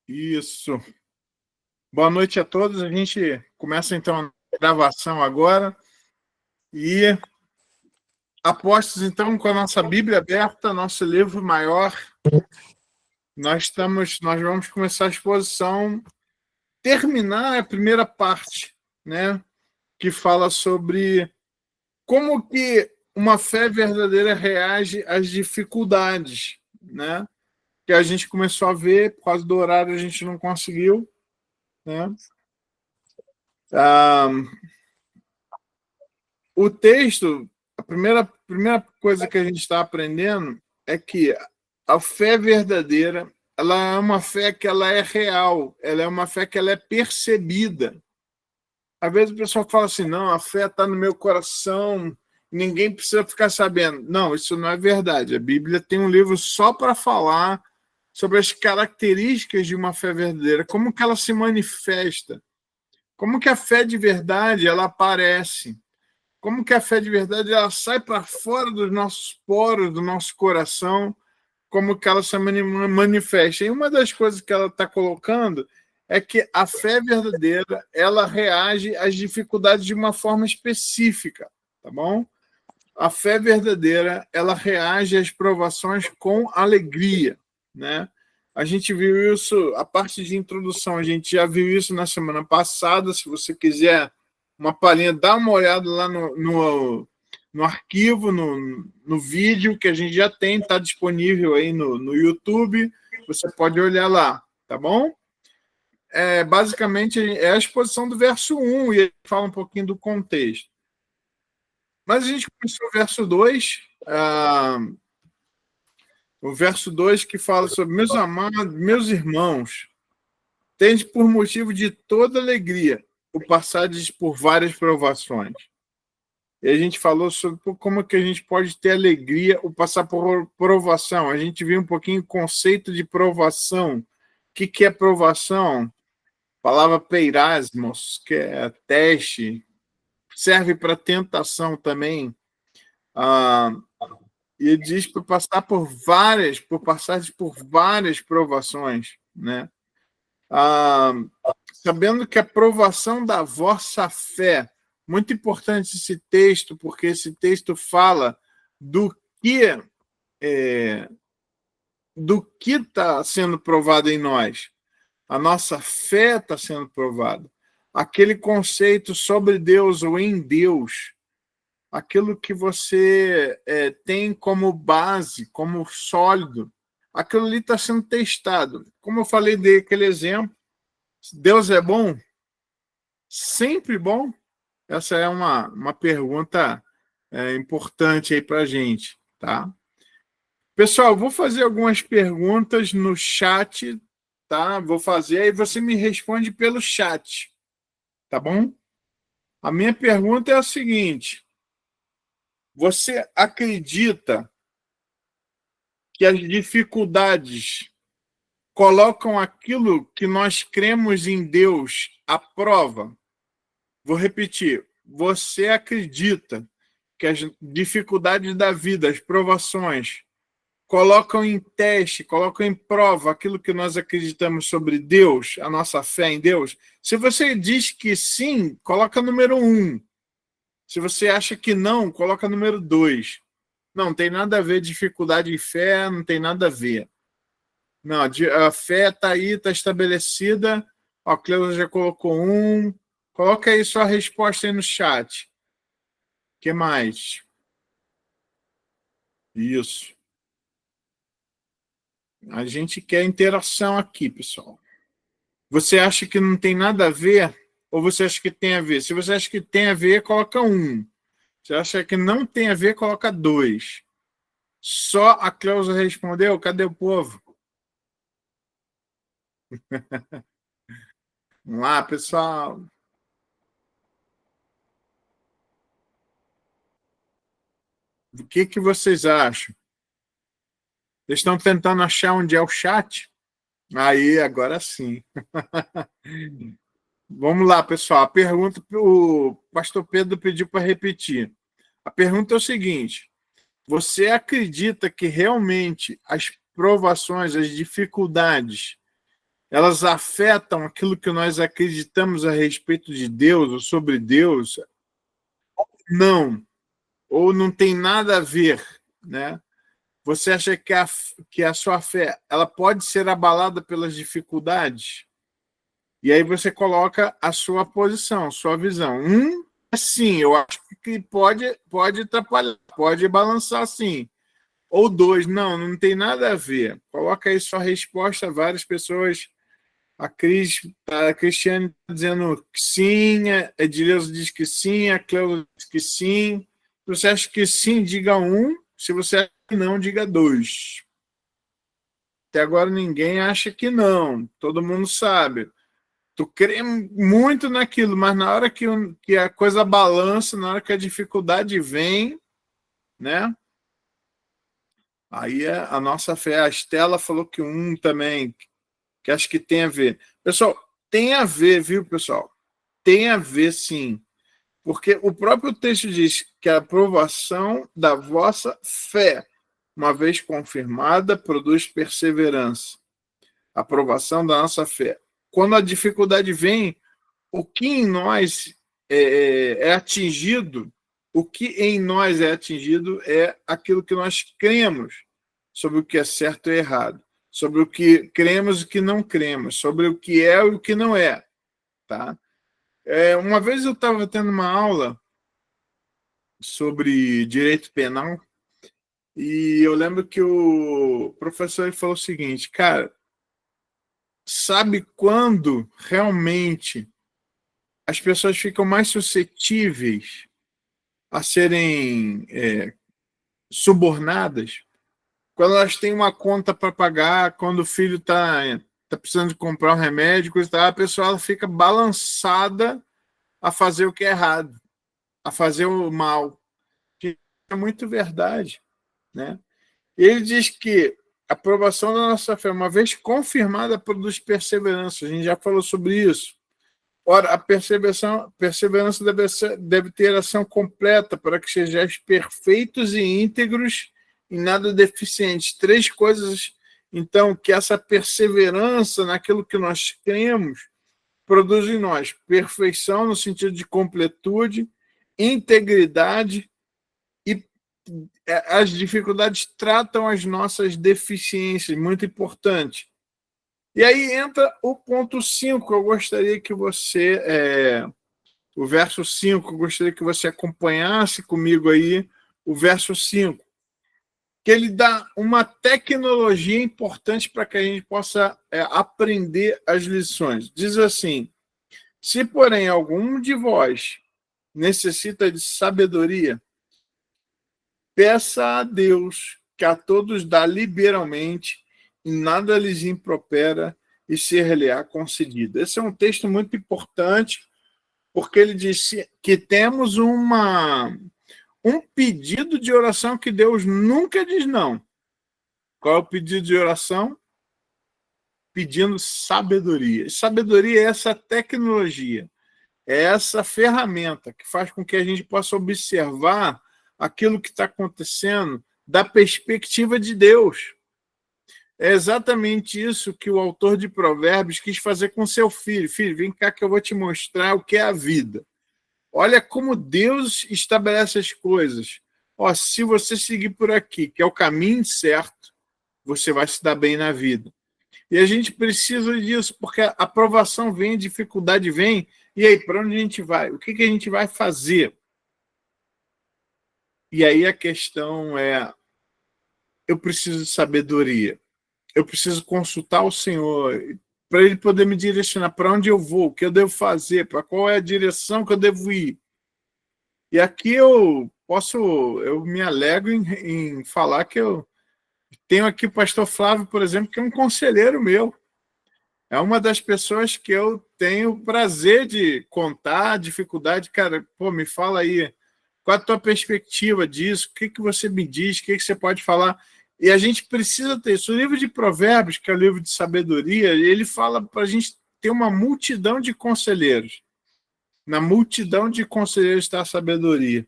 Isso. Boa noite a todos. A gente começa então a gravação agora e apostos então com a nossa Bíblia aberta, nosso livro maior. Nós vamos começar a exposição, terminar a primeira parte, né, que fala sobre como que uma fé verdadeira reage às dificuldades, né? Que a gente começou a ver, por causa do horário a gente não conseguiu, né? Ah, o texto, a primeira coisa que a gente está aprendendo é que a fé verdadeira, ela é uma fé que ela é real, ela é uma fé que ela é percebida. Às vezes o pessoal fala assim, não, a fé está no meu coração, ninguém precisa ficar sabendo. Não, isso não é verdade. A Bíblia tem um livro só para falar sobre as características de uma fé verdadeira, como que ela se manifesta, como que a fé de verdade ela aparece. Como que a fé de verdade ela sai para fora dos nossos poros, do nosso coração, como que ela se manifesta. E uma das coisas que ela está colocando é que a fé verdadeira ela reage às dificuldades de uma forma específica, tá bom? A fé verdadeira ela reage às provações com alegria, né? A gente viu isso, a parte de introdução, a gente já viu isso na semana passada. Se você quiser uma palhinha, dá uma olhada lá no arquivo, no vídeo que a gente já tem, está disponível aí no YouTube. Você pode olhar lá, tá bom? Basicamente, é a exposição do verso 1 e ele fala um pouquinho do contexto. Mas a gente começou o verso 2, o verso 2 que fala sobre meus amados, meus irmãos, tende por motivo de toda alegria o passardes por várias provações. E a gente falou sobre como que a gente pode ter alegria ou passar por provação. A gente viu um pouquinho o conceito de provação. O que é provação? A palavra peirasmos, que é teste, serve para tentação também. E ele diz para passar por várias provações, né? Sabendo que a provação da vossa fé, muito importante esse texto, porque esse texto fala do que está sendo provado em nós. A nossa fé está sendo provada. Aquele conceito sobre Deus ou em Deus, aquilo que você tem como base, como sólido, aquilo ali está sendo testado. Como eu falei daquele exemplo, Deus é bom? Sempre bom? Essa é uma pergunta importante aí para a gente, tá? Pessoal, vou fazer algumas perguntas no chat, tá? Vou fazer, aí você me responde pelo chat, tá bom? A minha pergunta é a seguinte: você acredita que as dificuldades colocam aquilo que nós cremos em Deus à prova? Vou repetir. Você acredita que as dificuldades da vida, as provações, colocam em teste, colocam em prova aquilo que nós acreditamos sobre Deus, a nossa fé em Deus? Se você diz que sim, coloca número 1. Se você acha que não, coloca número 2. Não tem nada a ver dificuldade e fé, não tem nada a ver. Não, a fé está aí, está estabelecida. A Cleusa já colocou 1. Coloca aí sua resposta aí no chat. O que mais? Isso. A gente quer interação aqui, pessoal. Você acha que não tem nada a ver? Ou você acha que tem a ver? Se você acha que tem a ver, coloca 1. Se você acha que não tem a ver, coloca 2. Só a Cleusa respondeu? Cadê o povo? Vamos lá, pessoal. O que vocês acham? Vocês estão tentando achar onde é o chat? Aí, agora sim. Vamos lá, pessoal. A pergunta, o pastor Pedro pediu para repetir. A pergunta é o seguinte: você acredita que realmente as provações, as dificuldades, elas afetam aquilo que nós acreditamos a respeito de Deus ou sobre Deus? Não, ou não tem nada a ver, né? Você acha que a sua fé ela pode ser abalada pelas dificuldades? E aí você coloca a sua posição, sua visão. Sim, eu acho que pode atrapalhar, pode balançar sim. Ou dois, não tem nada a ver. Coloca aí sua resposta, várias pessoas. A Cristiane está dizendo que sim, a Edileuza diz que sim, a Cláudia diz que sim. Se você acha que sim, diga um. Se você acha que não, diga dois. Até agora ninguém acha que não. Todo mundo sabe. Tu crê muito naquilo, mas na hora que a coisa balança, na hora que a dificuldade vem, né? Aí a nossa fé. A Estela falou que um também, que acho que tem a ver. Pessoal, tem a ver, viu, pessoal? Tem a ver, sim. Porque o próprio texto diz que a aprovação da vossa fé, uma vez confirmada, produz perseverança. A aprovação da nossa fé. Quando a dificuldade vem, o que em nós é atingido, o que em nós é atingido é aquilo que nós cremos sobre o que é certo e errado, sobre o que cremos e o que não cremos, sobre o que é e o que não é. Tá? Uma vez eu estava tendo uma aula sobre direito penal e eu lembro que o professor falou o seguinte, cara, sabe quando realmente as pessoas ficam mais suscetíveis a serem subornadas quando elas têm uma conta para pagar, quando o filho tá precisando de comprar um remédio, coisa e tal, a pessoa ela fica balançada a fazer o que é errado, a fazer o mal. Que é muito verdade, né? Ele diz que a aprovação da nossa fé, uma vez confirmada, produz perseverança. A gente já falou sobre isso. Ora, a perseverança deve ter ação completa para que sejais perfeitos e íntegros e nada deficientes. Três coisas, então, que essa perseverança naquilo que nós cremos produz em nós. Perfeição no sentido de completude, integridade e as dificuldades tratam as nossas deficiências, muito importante. E aí entra o ponto 5, eu gostaria que você, o verso 5, eu gostaria que você acompanhasse comigo aí o verso 5, que ele dá uma tecnologia importante para que a gente possa aprender as lições. Diz assim, se porém algum de vós necessita de sabedoria, peça a Deus, que a todos dá liberalmente, e nada lhes impropera, e ser-lhe-á concedido. Esse é um texto muito importante, porque ele diz que temos um pedido de oração que Deus nunca diz não. Qual é o pedido de oração? Pedindo sabedoria. Sabedoria é essa tecnologia, é essa ferramenta que faz com que a gente possa observar aquilo que está acontecendo da perspectiva de Deus. É exatamente isso que o autor de Provérbios quis fazer com seu filho. Filho, vem cá que eu vou te mostrar o que é a vida. Olha como Deus estabelece as coisas. Se você seguir por aqui, que é o caminho certo, você vai se dar bem na vida. E a gente precisa disso, porque a aprovação vem, a dificuldade vem, e aí, para onde a gente vai? O que a gente vai fazer? E aí a questão é, eu preciso de sabedoria. Eu preciso consultar o Senhor para Ele poder me direcionar para onde eu vou, o que eu devo fazer, para qual é a direção que eu devo ir. E aqui eu me alegro em falar que eu tenho aqui o pastor Flávio, por exemplo, que é um conselheiro meu. É uma das pessoas que eu tenho o prazer de contar a dificuldade. Cara, me fala aí, qual a tua perspectiva disso? O que você me diz? O que você pode falar? E a gente precisa ter isso. O livro de Provérbios, que é o livro de sabedoria, ele fala para a gente ter uma multidão de conselheiros. Na multidão de conselheiros está a sabedoria.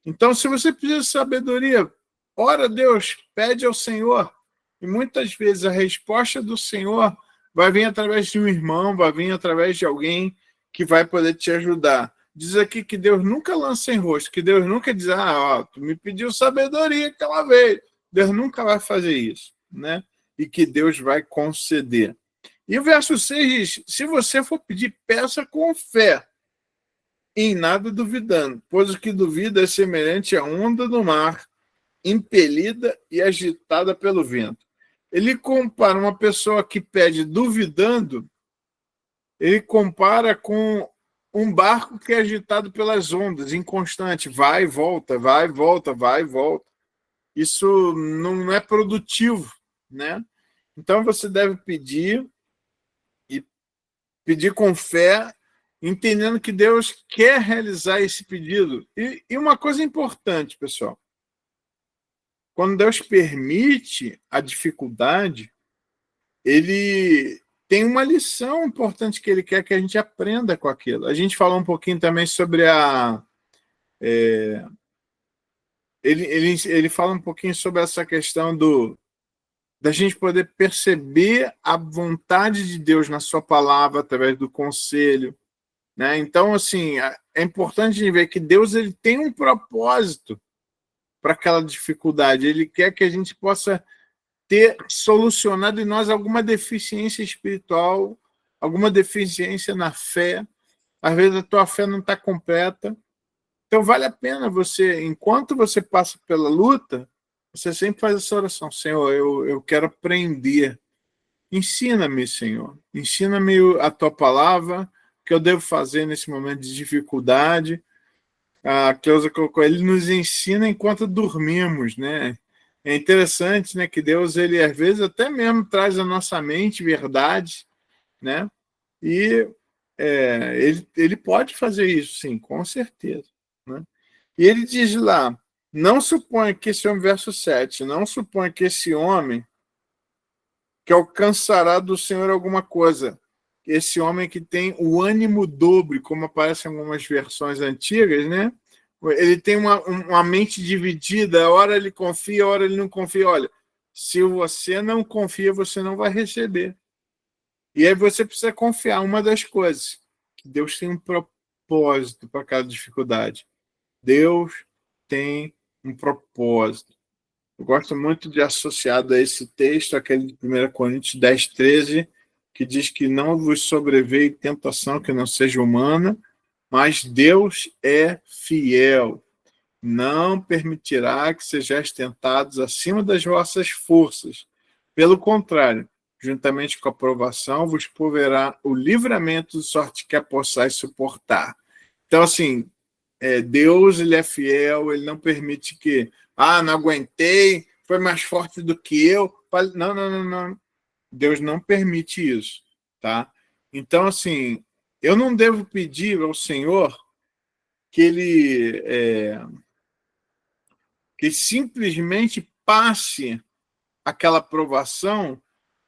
Então, se você precisa de sabedoria, ora a Deus, pede ao Senhor. E muitas vezes a resposta do Senhor vai vir através de um irmão, vai vir através de alguém que vai poder te ajudar. Diz aqui que Deus nunca lança em rosto, que Deus nunca diz, ó, tu me pediu sabedoria aquela vez. Deus nunca vai fazer isso, né? E que Deus vai conceder. E o verso 6 diz, se você for pedir, peça com fé, em nada duvidando, pois o que duvida é semelhante à onda do mar, impelida e agitada pelo vento. Ele compara uma pessoa que pede duvidando, ele compara com um barco que é agitado pelas ondas, inconstante, vai e volta, vai e volta, vai e volta. Isso não é produtivo, né? Então você deve pedir e pedir com fé, entendendo que Deus quer realizar esse pedido. E uma coisa importante, pessoal, quando Deus permite a dificuldade, ele tem uma lição importante que ele quer que a gente aprenda com aquilo. A gente falou um pouquinho também sobre ele fala um pouquinho sobre essa questão da gente poder perceber a vontade de Deus na sua palavra através do conselho, né? Então, assim, é importante a gente ver que Deus ele tem um propósito para aquela dificuldade. Ele quer que a gente possa ter solucionado em nós alguma deficiência espiritual, alguma deficiência na fé. Às vezes a tua fé não está completa. Então vale a pena você, enquanto você passa pela luta, você sempre faz essa oração: Senhor, eu quero aprender. Ensina-me, Senhor. Ensina-me a tua palavra, o que eu devo fazer nesse momento de dificuldade. A Cleusa colocou, ele nos ensina enquanto dormimos, né? É interessante, né, que Deus, ele às vezes até mesmo traz à nossa mente verdades, né? E ele pode fazer isso, sim, com certeza, né? E ele diz lá, não suponha que esse homem, verso 7, não suponha que esse homem que alcançará do Senhor alguma coisa, esse homem que tem o ânimo dobre, como aparece em algumas versões antigas, né? Ele tem uma mente dividida, hora ele confia, hora ele não confia. Olha, se você não confia, você não vai receber. E aí você precisa confiar. Uma das coisas, que Deus tem um propósito para cada dificuldade. Deus tem um propósito. Eu gosto muito de associado a esse texto, aquele de 1 Coríntios 10, 13, que diz que não vos sobreveio tentação que não seja humana, mas Deus é fiel. Não permitirá que sejais tentados acima das vossas forças. Pelo contrário, juntamente com a provação, vos proverá o livramento de sorte que a possais suportar. Então, assim, Deus ele é fiel, ele não permite que, não aguentei, foi mais forte do que eu. Não, não, não, não. Deus não permite isso, tá? Então, assim, eu não devo pedir ao Senhor que que simplesmente passe aquela aprovação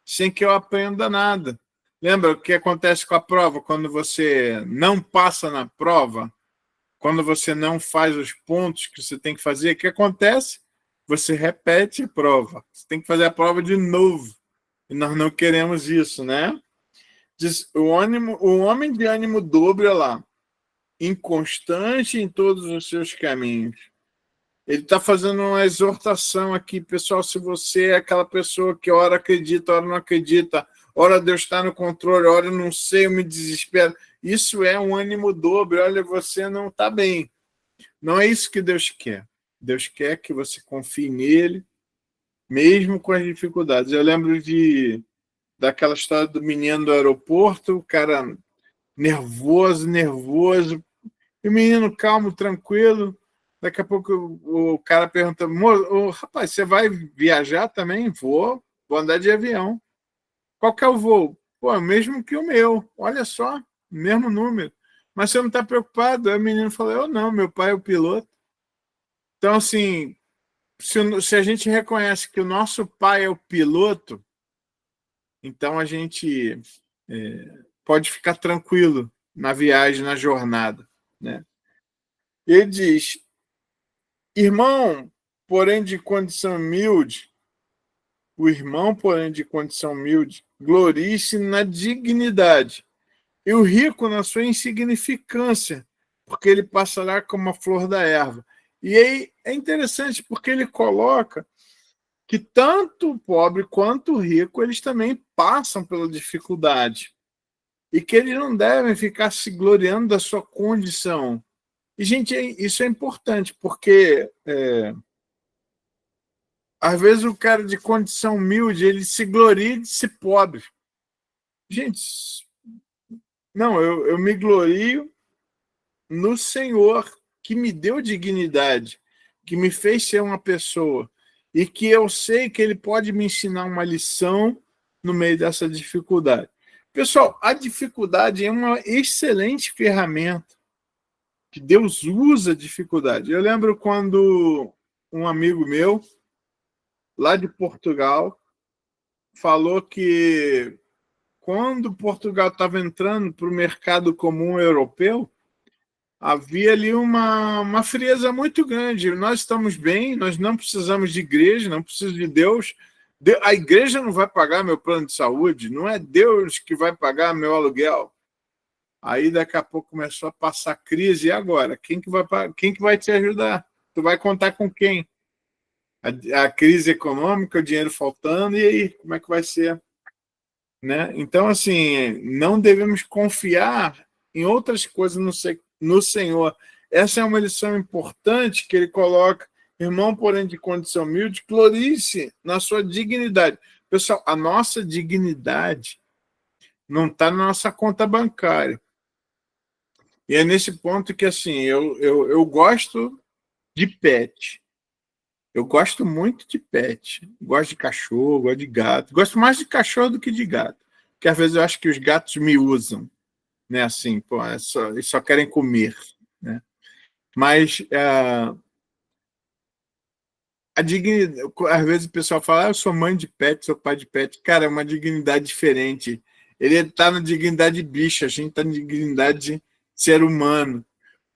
sem que eu aprenda nada. Lembra o que acontece com a prova quando você não passa na prova? Quando você não faz os pontos que você tem que fazer, o que acontece? Você repete a prova. Você tem que fazer a prova de novo. E nós não queremos isso, né? Diz, o homem de ânimo dobre, olha lá, inconstante em todos os seus caminhos. Ele está fazendo uma exortação aqui, pessoal. Se você é aquela pessoa que ora acredita, ora não acredita, ora Deus está no controle, ora eu não sei, eu me desespero. Isso é um ânimo dobre. Olha, você não está bem. Não é isso que Deus quer. Deus quer que você confie nele, mesmo com as dificuldades. Eu lembro daquela história do menino do aeroporto, o cara nervoso, e o menino calmo, tranquilo. Daqui a pouco o cara pergunta, rapaz, você vai viajar também? Vou andar de avião. Qual que é o voo? Pô, mesmo que o meu. Olha só, mesmo número. Mas você não está preocupado? Aí o menino falou, eu não, meu pai é o piloto. Então, assim, se a gente reconhece que o nosso pai é o piloto, então a gente pode ficar tranquilo na viagem, na jornada, né? Ele diz, irmão, porém de condição humilde, O irmão, porém, de condição humilde, glorie-se na dignidade, e o rico na sua insignificância, porque ele passará como a flor da erva. E aí é interessante, porque ele coloca que tanto o pobre quanto o rico, eles também passam pela dificuldade. E que eles não devem ficar se gloriando da sua condição. E, gente, isso é importante, porque às vezes o cara de condição humilde, ele se gloria de ser pobre. Gente, não, eu me glorio no Senhor, que me deu dignidade, que me fez ser uma pessoa, e que eu sei que Ele pode me ensinar uma lição no meio dessa dificuldade. Pessoal, a dificuldade é uma excelente ferramenta, que Deus usa a dificuldade. Eu lembro quando um amigo meu, lá de Portugal, falou que quando Portugal estava entrando para o mercado comum europeu, havia ali uma frieza muito grande. Nós estamos bem, nós não precisamos de igreja, não precisamos de Deus. A igreja não vai pagar meu plano de saúde, não é Deus que vai pagar meu aluguel. Aí daqui a pouco começou a passar crise, e agora? Quem que vai te ajudar? Tu vai contar com quem? A crise econômica, o dinheiro faltando, e aí, como é que vai ser? Né? Então, assim, não devemos confiar em outras coisas no Senhor. Essa é uma lição importante que ele coloca. Irmão, porém, de condição humilde, glorie-se na sua dignidade. Pessoal, a nossa dignidade não está na nossa conta bancária. E é nesse ponto que, assim, eu gosto de pet. Eu gosto muito de pet. Gosto de cachorro, gosto de gato. Gosto mais de cachorro do que de gato. Porque às vezes eu acho que os gatos me usam, né? Assim, pô, eles só querem comer, né? Mas a dignidade, às vezes o pessoal fala, eu sou mãe de pet, sou pai de pet. Cara, é uma dignidade diferente. Ele está na dignidade bicho, a gente está na dignidade ser humano,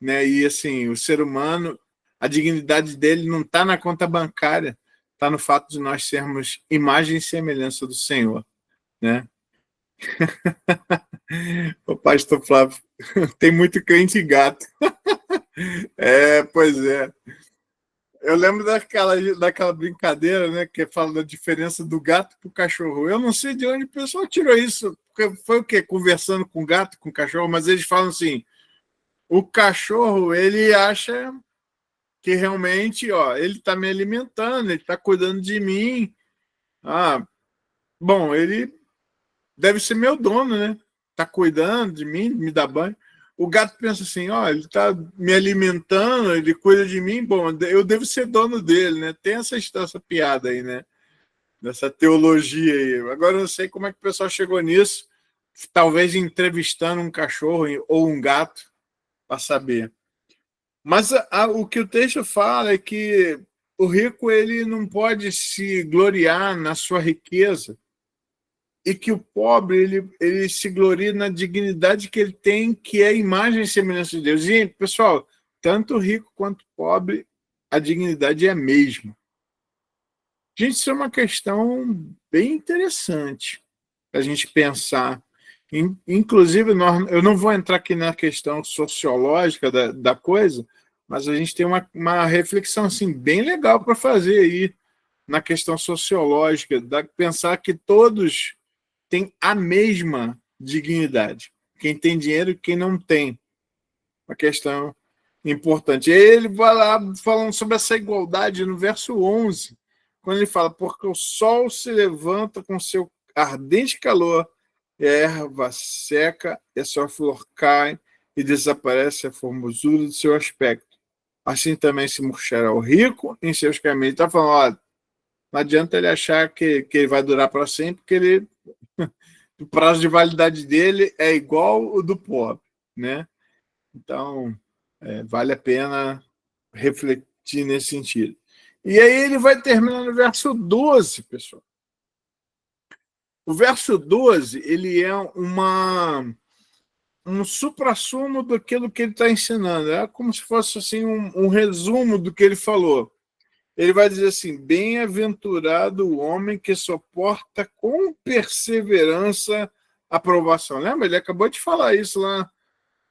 né? E assim, o ser humano, a dignidade dele não está na conta bancária, está no fato de nós sermos imagem e semelhança do Senhor, né? O pastor Flávio, tem muito crente gato. Pois é. Eu lembro daquela brincadeira, né, que fala da diferença do gato para o cachorro. Eu não sei de onde o pessoal tirou isso, porque foi o quê? Conversando com o gato, com o cachorro, mas eles falam assim, o cachorro, ele acha que realmente, ó, ele está me alimentando, ele está cuidando de mim. Ah, bom, ele deve ser meu dono, né? Está cuidando de mim, me dá banho. O gato pensa assim, ó, ele está me alimentando, ele cuida de mim, bom, eu devo ser dono dele, né? Tem essa piada aí, né? Dessa teologia aí. Agora eu não sei como é que o pessoal chegou nisso, talvez entrevistando um cachorro ou um gato para saber. Mas o que o texto fala é que o rico ele não pode se gloriar na sua riqueza, e que o pobre ele se gloria na dignidade que ele tem, que é a imagem e semelhança de Deus. E, pessoal, tanto rico quanto pobre, a dignidade é a mesma. Gente, isso é uma questão bem interessante para a gente pensar. Inclusive, eu não vou entrar aqui na questão sociológica da coisa, mas a gente tem uma reflexão assim, bem legal para fazer aí na questão sociológica, pensar que todos tem a mesma dignidade. Quem tem dinheiro e quem não tem. Uma questão importante. E aí ele vai lá falando sobre essa igualdade no verso 11, quando ele fala, porque o sol se levanta com seu ardente calor, e a erva seca, e a sua flor cai, e desaparece a formosura do seu aspecto. Assim também se murchará o rico em seus caminhos. Ele está falando, ó, não adianta ele achar que ele vai durar para sempre, porque o prazo de validade dele é igual o do pobre, né? Então, vale a pena refletir nesse sentido. E aí ele vai terminar no verso 12, pessoal. O verso 12, ele é um suprassumo daquilo que ele está ensinando. É como se fosse assim, um resumo do que ele falou. Ele vai dizer assim: bem-aventurado o homem que suporta com perseverança a provação. Lembra? Ele acabou de falar isso lá,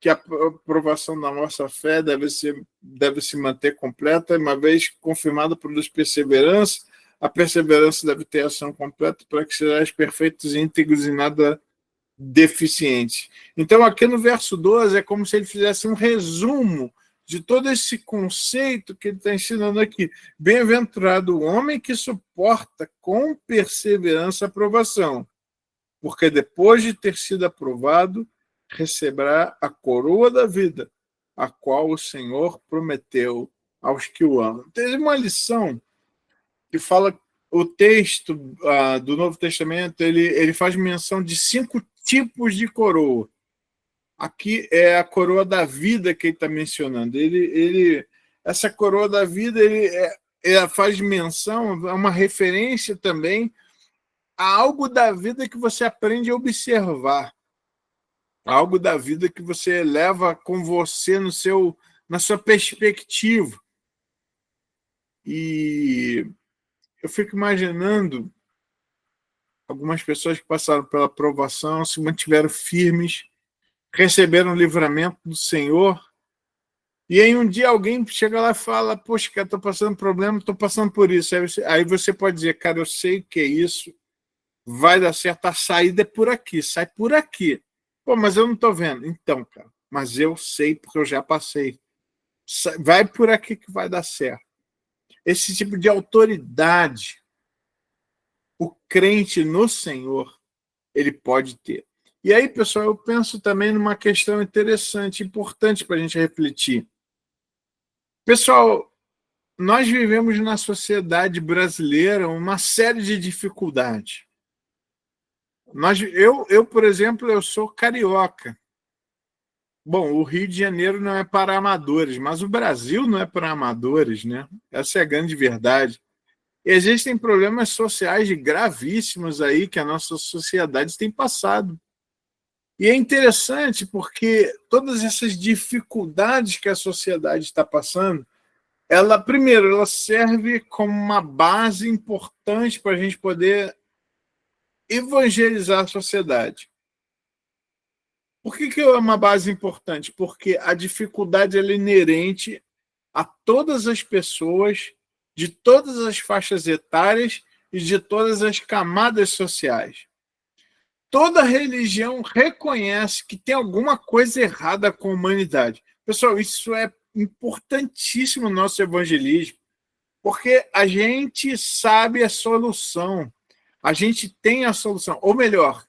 que a aprovação da nossa fé deve se manter completa, uma vez confirmada por Deus perseverança, a perseverança deve ter ação completa para que sejais perfeitos e íntegros e nada deficientes. Então, aqui no verso 12, é como se ele fizesse um resumo de todo esse conceito que ele está ensinando aqui. Bem-aventurado o homem que suporta com perseverança a aprovação, porque depois de ter sido aprovado, receberá a coroa da vida, a qual o Senhor prometeu aos que o amam. Tem uma lição que fala, o texto do Novo Testamento, ele faz menção de 5 tipos de coroa. Aqui é a coroa da vida que ele está mencionando. Essa coroa da vida, ele faz menção, é uma referência também a algo da vida que você aprende a observar, algo da vida que você leva com você na sua perspectiva. E eu fico imaginando algumas pessoas que passaram pela provação, se mantiveram firmes, receberam o livramento do Senhor, e aí um dia alguém chega lá e fala: poxa, cara, estou passando problema, estou passando por isso. Aí você pode dizer: cara, eu sei o que é isso, vai dar certo, a saída é por aqui, sai por aqui. Pô, mas eu não estou vendo. Então, cara, mas eu sei porque eu já passei. Vai por aqui que vai dar certo. Esse tipo de autoridade, o crente no Senhor, ele pode ter. E aí, pessoal, eu penso também numa questão interessante, importante para a gente refletir. Pessoal, nós vivemos na sociedade brasileira uma série de dificuldades. Por exemplo, eu sou carioca. Bom, o Rio de Janeiro não é para amadores, mas o Brasil não é para amadores, né? Essa é a grande verdade. E existem problemas sociais gravíssimos aí que a nossa sociedade tem passado. E é interessante porque todas essas dificuldades que a sociedade está passando, primeiro, ela serve como uma base importante para a gente poder evangelizar a sociedade. Por que é uma base importante? Porque a dificuldade é inerente a todas as pessoas, de todas as faixas etárias e de todas as camadas sociais. Toda religião reconhece que tem alguma coisa errada com a humanidade. Pessoal, isso é importantíssimo no nosso evangelismo, porque a gente sabe a solução, a gente tem a solução, ou melhor,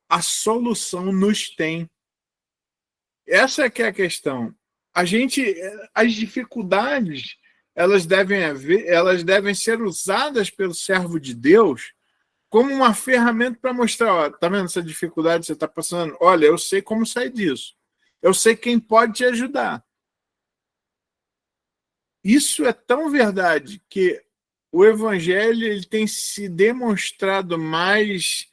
a solução nos tem. Essa é que é a questão. As dificuldades, elas devem ser usadas pelo servo de Deus como uma ferramenta para mostrar: ó, tá vendo essa dificuldade que você está passando? Olha, eu sei como sair disso. Eu sei quem pode te ajudar. Isso é tão verdade que o evangelho ele tem se demonstrado mais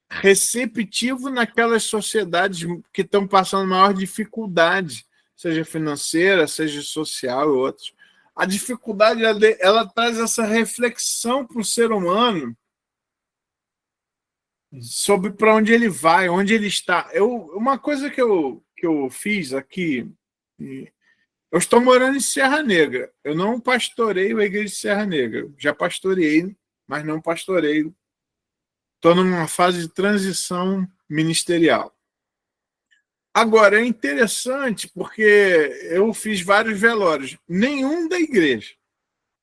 receptivo naquelas sociedades que estão passando maior dificuldade, seja financeira, seja social e outros. A dificuldade ela traz essa reflexão para o ser humano sobre para onde ele vai, onde ele está. Uma coisa que eu fiz aqui, eu estou morando em Serra Negra. Eu não pastoreio a igreja de Serra Negra. Já pastoreei, mas não pastoreio. Estou numa fase de transição ministerial. Agora, é interessante porque eu fiz vários velórios. Nenhum da igreja.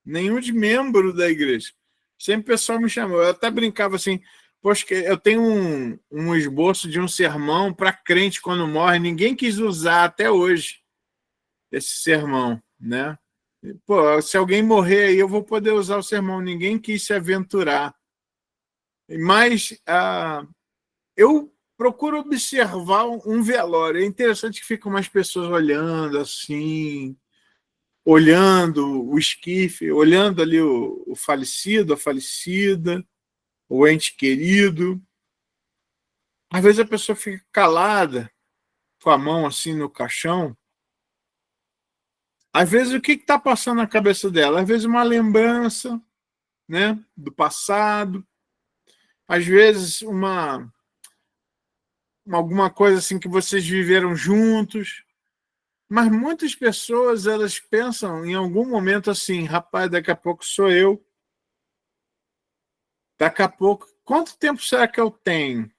Nenhum de membro da igreja. Sempre o pessoal me chamou. Eu até brincava assim: poxa, eu tenho um esboço de um sermão para crente quando morre. Ninguém quis usar até hoje esse sermão, né? Pô, se alguém morrer aí, eu vou poder usar o sermão. Ninguém quis se aventurar. Mas eu procuro observar um velório. É interessante que ficam umas pessoas olhando assim, olhando o esquife, olhando ali o falecido, a falecida, o ente querido. Às vezes a pessoa fica calada, com a mão assim no caixão, Às vezes, o que está passando na cabeça dela? Às vezes, uma lembrança, né, do passado. Às vezes, alguma coisa assim que vocês viveram juntos. Mas muitas pessoas, elas pensam em algum momento assim, rapaz, daqui a pouco sou eu. Daqui a pouco, quanto tempo será que eu tenho?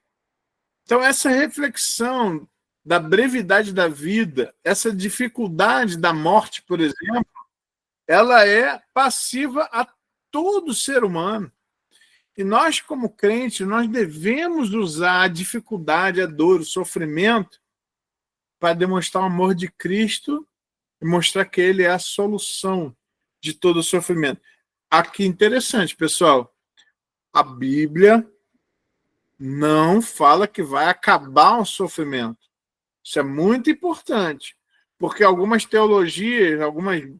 Então, essa reflexão da brevidade da vida, essa dificuldade da morte, por exemplo, ela é passiva a todo ser humano. E nós, como crentes, nós devemos usar a dificuldade, a dor, o sofrimento para demonstrar o amor de Cristo e mostrar que ele é a solução de todo o sofrimento. Aqui interessante, pessoal, a Bíblia não fala que vai acabar o sofrimento. Isso é muito importante, porque algumas teologias,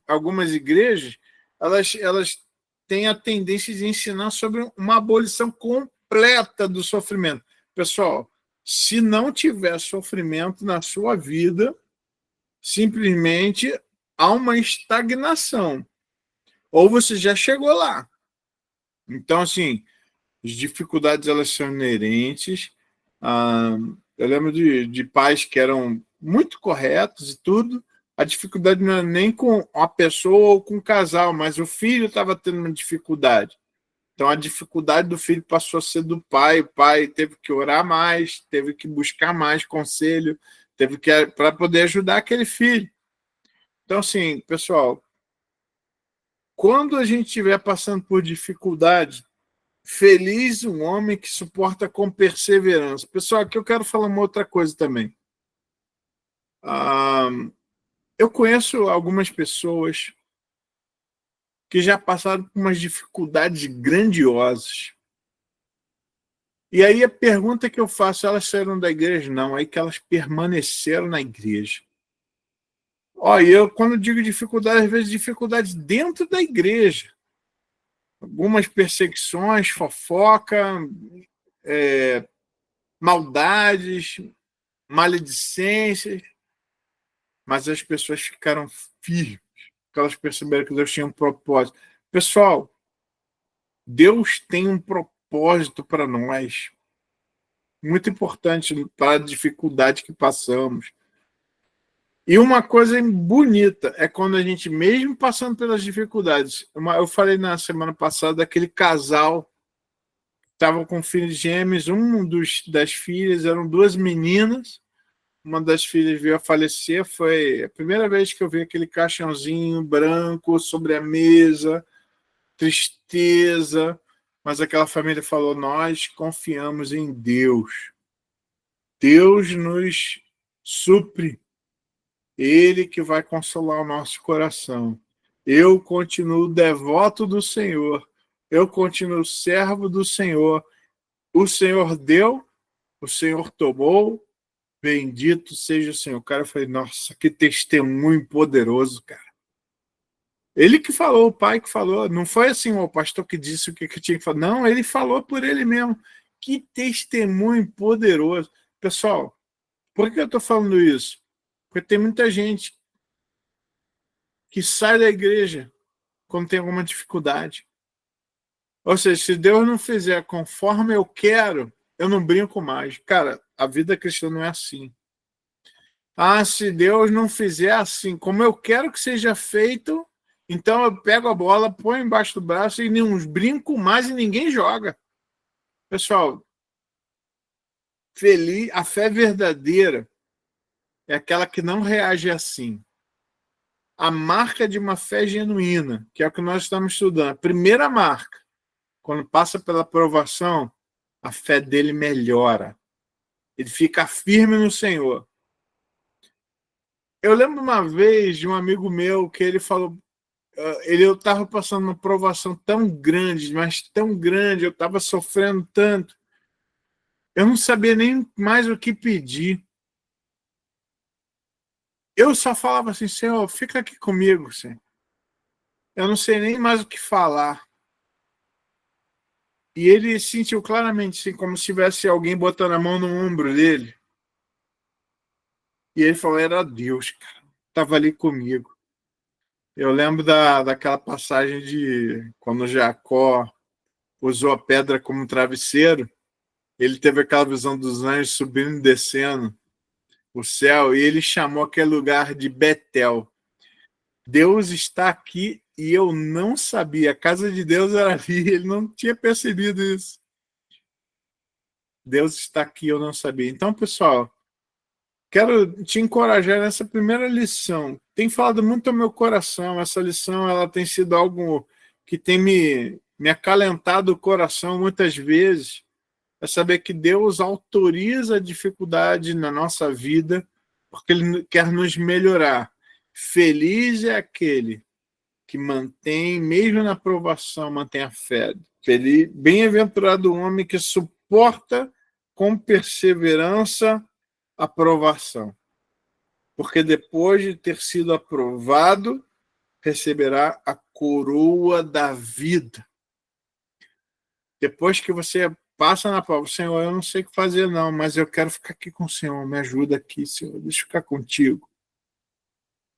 algumas igrejas, elas têm a tendência de ensinar sobre uma abolição completa do sofrimento. Pessoal, se não tiver sofrimento na sua vida, simplesmente há uma estagnação. Ou você já chegou lá. Então, assim, as dificuldades elas são inerentes. Eu lembro de pais que eram muito corretos e tudo. A dificuldade não é nem com a pessoa ou com o casal, mas o filho estava tendo uma dificuldade. Então, a dificuldade do filho passou a ser do pai. O pai teve que orar mais, teve que buscar mais conselho, teve que para poder ajudar aquele filho. Então, assim, pessoal, quando a gente estiver passando por dificuldade, feliz um homem que suporta com perseverança. Pessoal, aqui eu quero falar uma outra coisa também. Eu conheço algumas pessoas que já passaram por umas dificuldades grandiosas. E aí a pergunta que eu faço, elas saíram da igreja? Não, é que elas permaneceram na igreja. Olha, eu quando digo dificuldade, às vezes dificuldades dentro da igreja. Algumas perseguições, fofoca, maldades, maledicências, mas as pessoas ficaram firmes, porque elas perceberam que Deus tinha um propósito. Pessoal, Deus tem um propósito para nós, muito importante para a dificuldade que passamos. E uma coisa bonita é quando a gente, mesmo passando pelas dificuldades, eu falei na semana passada daquele casal estava com filhos gêmeos, das filhas eram duas meninas, uma das filhas veio a falecer, foi a primeira vez que eu vi aquele caixãozinho branco sobre a mesa, tristeza, mas aquela família falou, nós confiamos em Deus. Deus nos supre, Ele que vai consolar o nosso coração. Eu continuo devoto do Senhor, eu continuo servo do Senhor. O Senhor deu, o Senhor tomou, bendito seja o Senhor. Cara, eu falei, nossa, que testemunho poderoso, cara. Ele que falou, o pai que falou. Não foi assim, o pastor que disse o que tinha que falar. Não, ele falou por ele mesmo. Que testemunho poderoso. Pessoal, por que eu estou falando isso? Porque tem muita gente que sai da igreja quando tem alguma dificuldade. Ou seja, se Deus não fizer conforme eu quero, eu não brinco mais. Cara, a vida cristã não é assim. Se Deus não fizer assim, como eu quero que seja feito, então eu pego a bola, ponho embaixo do braço e nem uns brinco mais e ninguém joga. Pessoal, feliz, a fé verdadeira é aquela que não reage assim. A marca de uma fé genuína, que é o que nós estamos estudando, a primeira marca, quando passa pela provação, a fé dele melhora. Ele fica firme no Senhor. Eu lembro uma vez de um amigo meu que ele falou, eu estava passando uma provação tão grande, mas tão grande, eu estava sofrendo tanto, eu não sabia nem mais o que pedir. Eu só falava assim, Senhor, fica aqui comigo, Senhor. Eu não sei nem mais o que falar. E ele sentiu claramente, assim, como se tivesse alguém botando a mão no ombro dele. E ele falou, era Deus, cara. Estava ali comigo. Eu lembro daquela passagem de quando Jacó usou a pedra como travesseiro, ele teve aquela visão dos anjos subindo e descendo o céu, e ele chamou aquele lugar de Betel. Deus está aqui e eu não sabia. A casa de Deus era ali, ele não tinha percebido isso. Deus está aqui, eu não sabia. Então, pessoal, quero te encorajar nessa primeira lição. Tem falado muito ao meu coração. Essa lição ela tem sido algo que tem me acalentado o coração muitas vezes. É saber que Deus autoriza a dificuldade na nossa vida porque Ele quer nos melhorar. Feliz é aquele que mantém, mesmo na provação, mantém a fé. Bem-aventurado o homem que suporta com perseverança a provação. Porque depois de ter sido aprovado, receberá a coroa da vida. Depois que você passa na prova, Senhor, eu não sei o que fazer não, mas eu quero ficar aqui com o Senhor, me ajuda aqui, Senhor, deixa eu ficar contigo.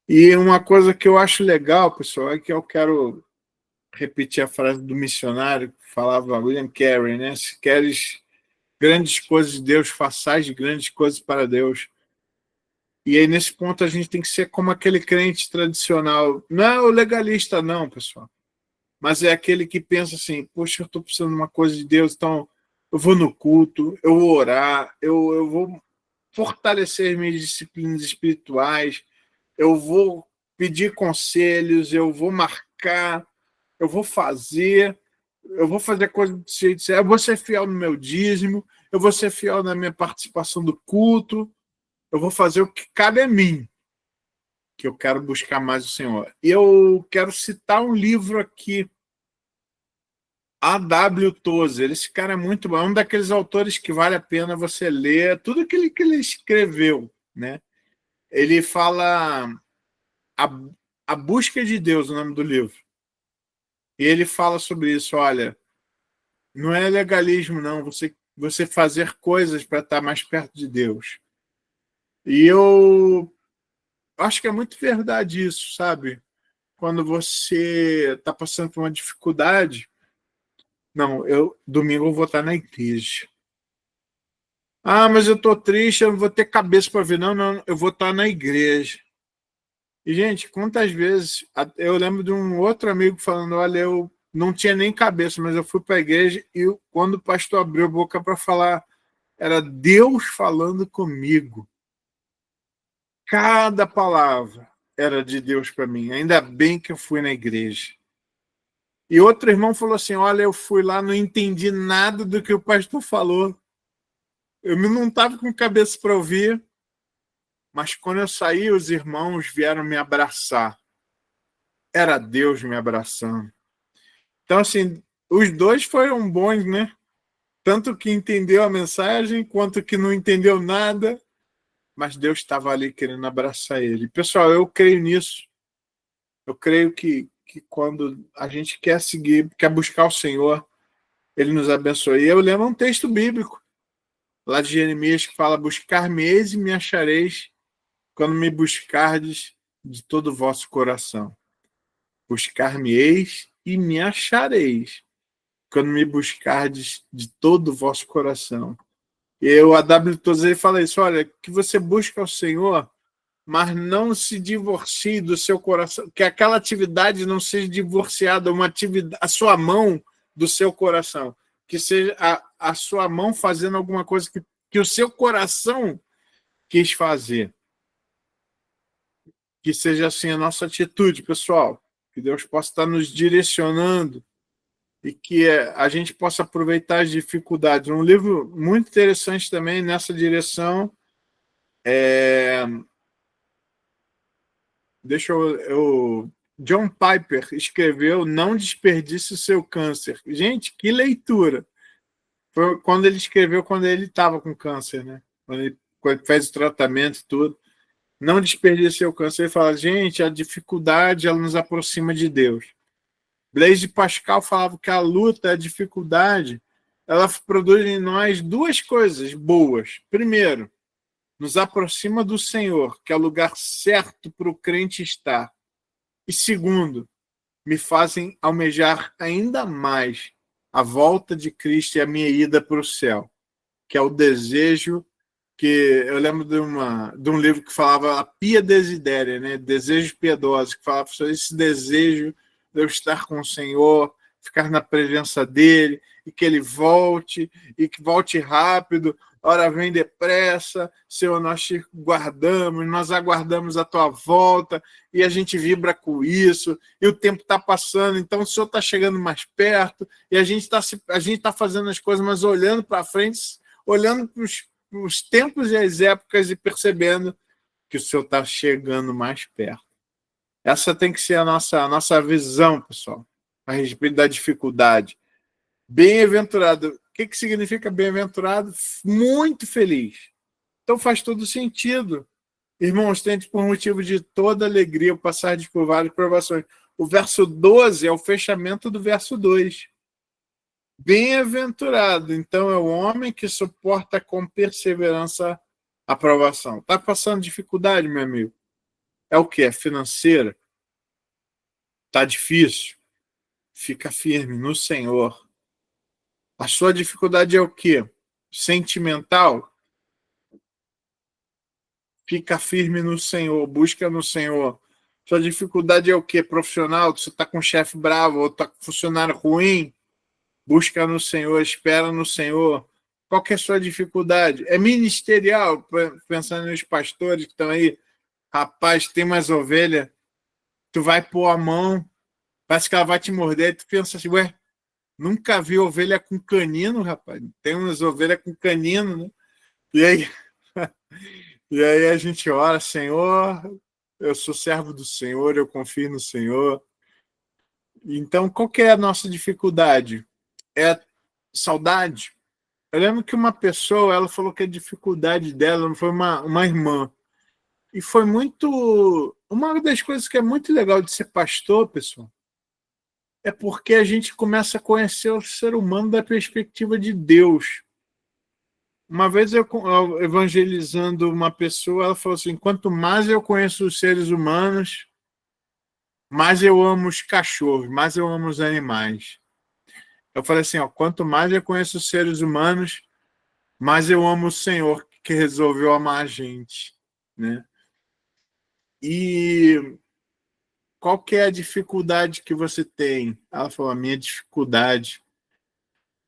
E uma coisa que eu acho legal, pessoal, é que eu quero repetir a frase do missionário que falava William Carey, né? Se queres grandes coisas de Deus, façais grandes coisas para Deus. E aí, nesse ponto, a gente tem que ser como aquele crente tradicional. Não é o legalista, não, pessoal. Mas é aquele que pensa assim, poxa, eu estou precisando de uma coisa de Deus, então eu vou no culto, eu vou orar, eu vou fortalecer minhas disciplinas espirituais, eu vou pedir conselhos, eu vou marcar, eu vou fazer coisa do jeito certo, eu vou ser fiel no meu dízimo, eu vou ser fiel na minha participação do culto, eu vou fazer o que cabe a mim, que eu quero buscar mais o Senhor. E eu quero citar um livro aqui, A.W. Tozer. Esse cara é muito bom, é um daqueles autores que vale a pena você ler, tudo aquilo que ele escreveu, né? Ele fala a, a Busca de Deus, o nome do livro. E ele fala sobre isso, olha, não é legalismo, não, você fazer coisas para estar mais perto de Deus. E eu acho que é muito verdade isso, sabe? Quando você está passando por uma dificuldade, não, domingo eu vou estar na igreja. Ah, mas eu estou triste, eu não vou ter cabeça para ver. Não, não, eu vou estar na igreja. E, gente, quantas vezes... Eu lembro de um outro amigo falando, olha, eu não tinha nem cabeça, mas eu fui para a igreja e quando o pastor abriu a boca para falar, era Deus falando comigo. Cada palavra era de Deus para mim. Ainda bem que eu fui na igreja. E outro irmão falou assim, olha, eu fui lá, não entendi nada do que o pastor falou. Eu não estava com cabeça para ouvir, mas quando eu saí, os irmãos vieram me abraçar. Era Deus me abraçando. Então, assim, os dois foram bons, né? Tanto que entendeu a mensagem, quanto que não entendeu nada, mas Deus estava ali querendo abraçar ele. Pessoal, eu creio nisso. Eu creio que quando a gente quer seguir, quer buscar o Senhor, ele nos abençoe. E eu lembro um texto bíblico, lá de Jeremias, que fala, buscar-me-eis e me achareis, quando me buscardes de todo o vosso coração. Buscar-me-eis e me achareis, quando me buscardes de todo o vosso coração. E o A.W. Tozer fala isso, olha, que você busca o Senhor, mas não se divorcie do seu coração, que aquela atividade não seja divorciada, uma atividade, a sua mão do seu coração, que seja a sua mão fazendo alguma coisa que o seu coração quis fazer. Que seja assim a nossa atitude, pessoal. Que Deus possa estar nos direcionando e que a gente possa aproveitar as dificuldades. Um livro muito interessante também nessa direção John Piper escreveu Não Desperdice o Seu Câncer. Gente, que leitura! Foi quando ele escreveu, quando ele estava com câncer, né? Quando ele fez o tratamento e tudo. Não desperdice o seu câncer. Ele fala, gente, a dificuldade ela nos aproxima de Deus. Blaise Pascal falava que a luta, a dificuldade, ela produz em nós duas coisas boas. Primeiro, nos aproxima do Senhor, que é o lugar certo para o crente estar. E segundo, me fazem almejar ainda mais a volta de Cristo e a minha ida para o céu, que é o desejo que eu lembro de um livro que falava a pia desidéria, né? Desejos piedosos, que falava sobre esse desejo de eu estar com o Senhor, ficar na presença dele, e que ele volte, e que volte rápido, ora vem depressa, Senhor, nós te guardamos, nós aguardamos a tua volta, e a gente vibra com isso, e o tempo está passando, então o Senhor está chegando mais perto, e a gente tá fazendo as coisas, mas olhando para frente, olhando para os tempos e as épocas e percebendo que o Senhor está chegando mais perto. Essa tem que ser a nossa visão, pessoal, a respeito da dificuldade. Bem-aventurado. O que significa bem-aventurado? Muito feliz. Então faz todo sentido. Irmãos, tente por motivo de toda alegria passar por várias provações. O verso 12 é o fechamento do verso 2. Bem-aventurado, então, é o homem que suporta com perseverança a provação. Está passando dificuldade, meu amigo? É o que? É financeira? Está difícil? Fica firme no Senhor. A sua dificuldade é o quê? Sentimental? Fica firme no Senhor, busca no Senhor. Sua dificuldade é o quê? Profissional? Você está com um chefe bravo ou está com um funcionário ruim? Busca no Senhor, espera no Senhor. Qual que é a sua dificuldade? É ministerial, pensando nos pastores que estão aí. Rapaz, tem mais ovelha, tu vai pôr a mão, parece que ela vai te morder, e tu pensa assim, ué, nunca vi ovelha com canino, rapaz. Tem umas ovelhas com canino, né? E aí, e aí a gente ora, Senhor, eu sou servo do Senhor, eu confio no Senhor. Então, qual que é a nossa dificuldade? É saudade. Eu lembro que uma pessoa, ela falou que a dificuldade dela foi uma irmã. E foi muito... Uma das coisas que é muito legal de ser pastor, pessoal, é porque a gente começa a conhecer o ser humano da perspectiva de Deus. Uma vez eu evangelizando uma pessoa, ela falou assim, quanto mais eu conheço os seres humanos, mais eu amo os cachorros, mais eu amo os animais. Eu falei assim, ó, quanto mais eu conheço os seres humanos, mais eu amo o Senhor que resolveu amar a gente, né? E qual que é a dificuldade que você tem? Ela falou, a minha dificuldade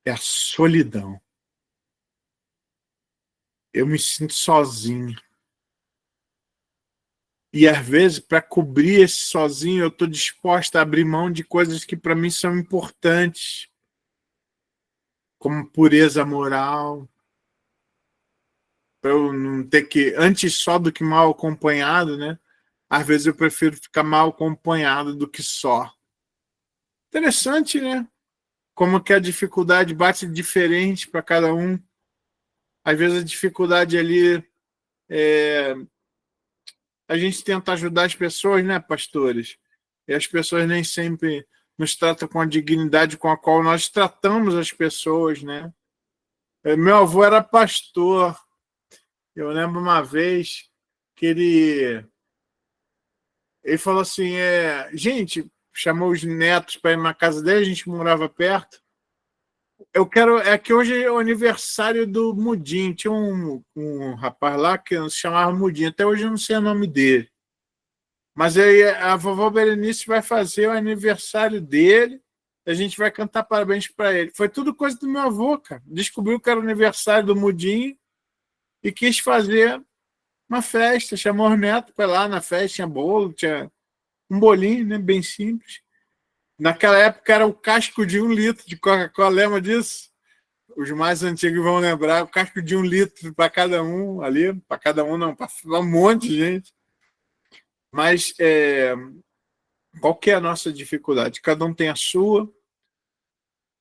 é a solidão. Eu me sinto sozinho. E às vezes, para cobrir esse sozinho, eu estou disposta a abrir mão de coisas que para mim são importantes, como pureza moral, para eu não ter que, antes só do que mal acompanhado, né? Às vezes eu prefiro ficar mal acompanhado do que só. Interessante, né? Como que a dificuldade bate diferente para cada um. Às vezes a dificuldade ali a gente tenta ajudar as pessoas, né, pastores? E as pessoas nem sempre nos tratam com a dignidade com a qual nós tratamos as pessoas, né? Meu avô era pastor. Eu lembro uma vez que ele falou assim, gente, chamou os netos para ir na casa dele, a gente morava perto. Eu quero. É que hoje é o aniversário do Mudim. Tinha um rapaz lá que se chamava Mudim. Até hoje eu não sei o nome dele. Mas aí a vovó Berenice vai fazer o aniversário dele. A gente vai cantar parabéns para ele. Foi tudo coisa do meu avô, cara. Descobriu que era o aniversário do Mudim e quis fazer uma festa. Chamou os netos para lá na festa. Tinha bolo, tinha um bolinho, né, bem simples. Naquela época era o casco de 1 litro de Coca-Cola. Lembra disso? Os mais antigos vão lembrar, o casco de 1 litro para cada um ali, para cada um não, para um monte de gente. Mas qual que é a nossa dificuldade? Cada um tem a sua,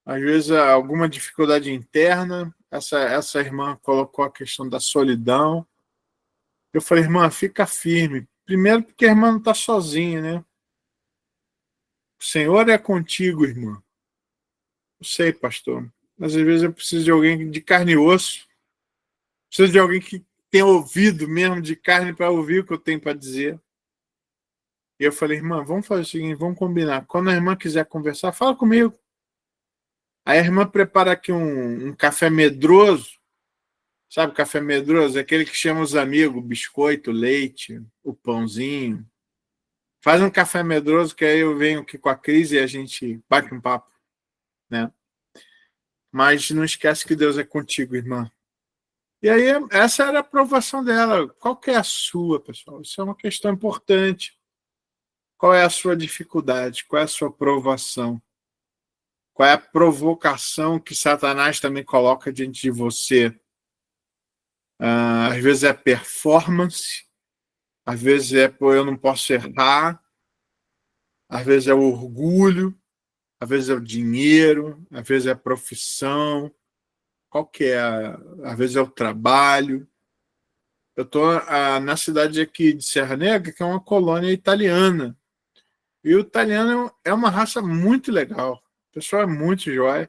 às vezes alguma dificuldade interna. Essa irmã colocou a questão da solidão. Eu falei, irmã, fica firme. Primeiro porque a irmã não está sozinha, né? O Senhor é contigo, irmã. Eu sei, pastor, mas às vezes eu preciso de alguém de carne e osso. Preciso de alguém que tenha ouvido mesmo de carne para ouvir o que eu tenho para dizer. E eu falei, irmã, vamos fazer o seguinte, vamos combinar. Quando a irmã quiser conversar, fala comigo. Aí a irmã prepara aqui um café medroso. Sabe, café medroso? Aquele que chama os amigos, biscoito, leite, o pãozinho. Faz um café medroso que aí eu venho aqui com a Cris e a gente bate um papo, né? Mas não esquece que Deus é contigo, irmã. E aí, essa era a aprovação dela. Qual que é a sua, pessoal? Isso é uma questão importante. Qual é a sua dificuldade? Qual é a sua provação? Qual é a provocação que Satanás também coloca diante de você? Às vezes é performance, às vezes é, pô, eu não posso errar, às vezes é o orgulho, às vezes é o dinheiro, às vezes é a profissão, qual que é? Às vezes é o trabalho. Eu estou na cidade aqui de Serra Negra, que é uma colônia italiana. E o italiano é uma raça muito legal. O pessoal é muito jóia.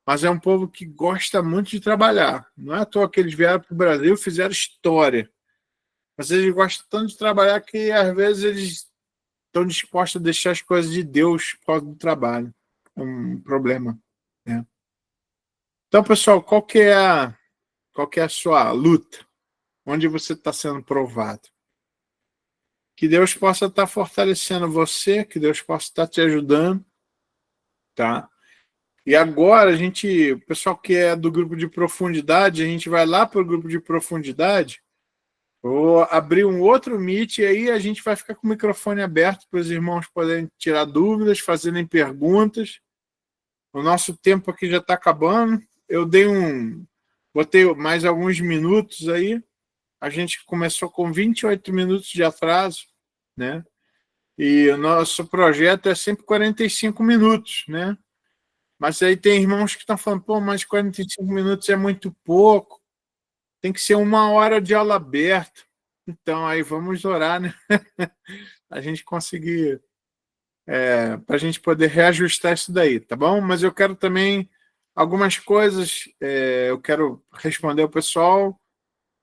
Mas é um povo que gosta muito de trabalhar. Não é à toa que eles vieram para o Brasil e fizeram história. Mas eles gostam tanto de trabalhar que, às vezes, eles estão dispostos a deixar as coisas de Deus por causa do trabalho. É um problema, né? Então, pessoal, qual que é a sua luta? Onde você está sendo provado? Que Deus possa estar fortalecendo você, que Deus possa estar te ajudando, tá? E agora o pessoal que é do grupo de profundidade, a gente vai lá para o grupo de profundidade. Vou abrir um outro Meet e aí a gente vai ficar com o microfone aberto para os irmãos poderem tirar dúvidas, fazerem perguntas. O nosso tempo aqui já está acabando. Botei mais alguns minutos aí. A gente começou com 28 minutos de atraso, né? E o nosso projeto é sempre 45 minutos, né? Mas aí tem irmãos que estão falando, pô, mas 45 minutos é muito pouco, tem que ser 1 hora de aula aberta. Então, aí vamos orar, né? A gente conseguir, para a gente poder reajustar isso daí, tá bom? Mas eu quero também algumas coisas, eu quero responder o pessoal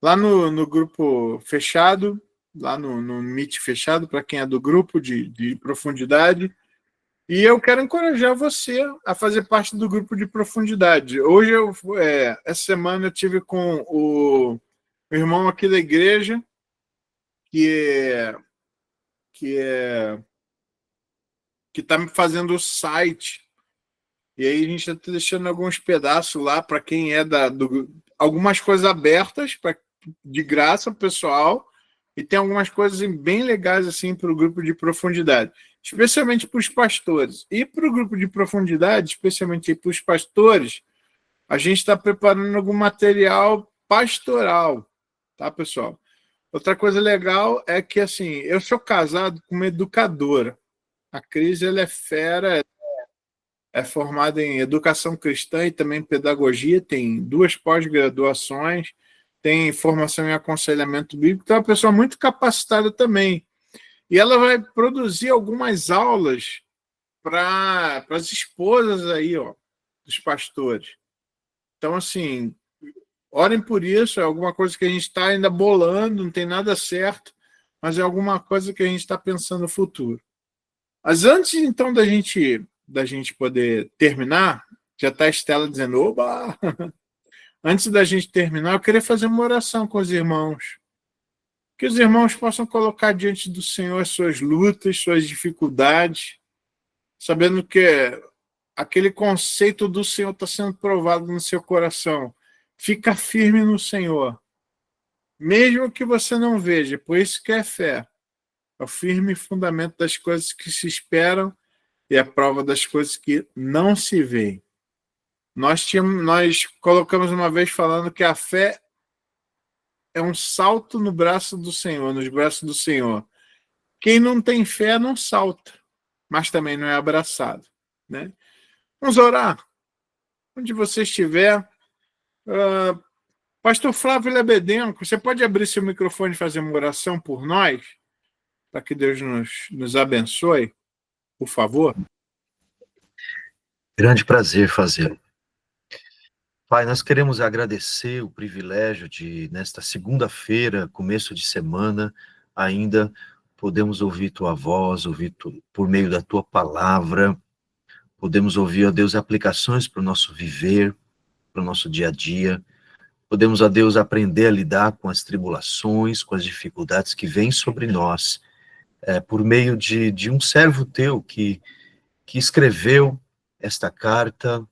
lá no grupo fechado, lá no Meet fechado, para quem é do grupo de profundidade. E eu quero encorajar você a fazer parte do grupo de profundidade. Hoje, essa semana, eu tive com o irmão aqui da igreja, que é, que é, que está me fazendo o site. E aí a gente está deixando alguns pedaços lá para quem é algumas coisas abertas de graça, pessoal, e tem algumas coisas bem legais assim para o grupo de profundidade, especialmente para os pastores. E para o grupo de profundidade, especialmente para os pastores, a gente está preparando algum material pastoral, tá, pessoal? Outra coisa legal é que, assim, eu sou casado com uma educadora. A Cris, ela é fera, é formada em educação cristã e também pedagogia, tem 2 pós-graduações, tem formação em aconselhamento bíblico, então é uma pessoa muito capacitada também. E ela vai produzir algumas aulas para as esposas aí, ó, dos pastores. Então, assim, orem por isso, é alguma coisa que a gente está ainda bolando, não tem nada certo, mas é alguma coisa que a gente está pensando no futuro. Mas antes, então, da gente poder terminar, já está a Estela dizendo, oba! Antes da gente terminar, eu queria fazer uma oração com os irmãos. Que os irmãos possam colocar diante do Senhor as suas lutas, suas dificuldades, sabendo que aquele conceito do Senhor está sendo provado no seu coração. Fica firme no Senhor. Mesmo que você não veja, por isso que é fé. É o firme fundamento das coisas que se esperam e a prova das coisas que não se veem. Nós colocamos uma vez falando que a fé é um salto no braço do Senhor, nos braços do Senhor. Quem não tem fé não salta, mas também não é abraçado, né? Vamos orar. Onde você estiver, Pastor Flávio Lebedenko, você pode abrir seu microfone e fazer uma oração por nós, para que Deus nos abençoe, por favor? Grande prazer fazê-lo. Pai, nós queremos agradecer o privilégio de, nesta segunda-feira, começo de semana, ainda podemos ouvir tua voz, por meio da tua palavra, podemos ouvir, ó Deus, aplicações para o nosso viver, para o nosso dia a dia. Podemos, ó Deus, aprender a lidar com as tribulações, com as dificuldades que vêm sobre nós, por meio de um servo teu que escreveu esta carta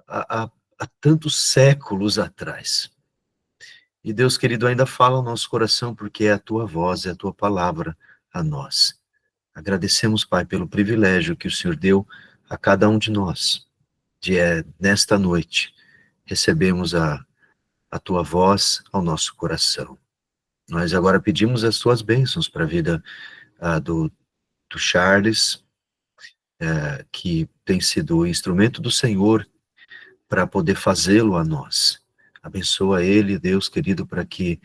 há tantos séculos atrás. E Deus querido, ainda fala ao nosso coração, porque é a tua voz, é a tua palavra a nós. Agradecemos, Pai, pelo privilégio que o Senhor deu a cada um de nós, nesta noite, recebemos a tua voz ao nosso coração. Nós agora pedimos as tuas bênçãos para a vida do Charles, que tem sido o instrumento do Senhor para poder fazê-lo a nós. Abençoa ele, Deus querido, para que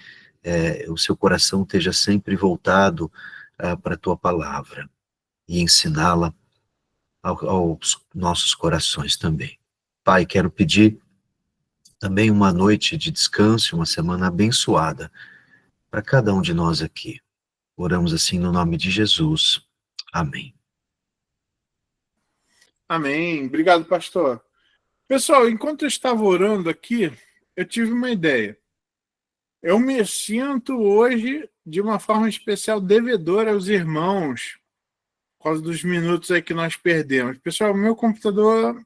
o seu coração esteja sempre voltado para a tua palavra e ensiná-la aos nossos corações também. Pai, quero pedir também uma noite de descanso, uma semana abençoada para cada um de nós aqui. Oramos assim no nome de Jesus. Amém. Amém. Obrigado, pastor. Pessoal, enquanto eu estava orando aqui, eu tive uma ideia. Eu me sinto hoje, de uma forma especial, devedor aos irmãos, por causa dos minutos aí que nós perdemos. Pessoal, meu computador,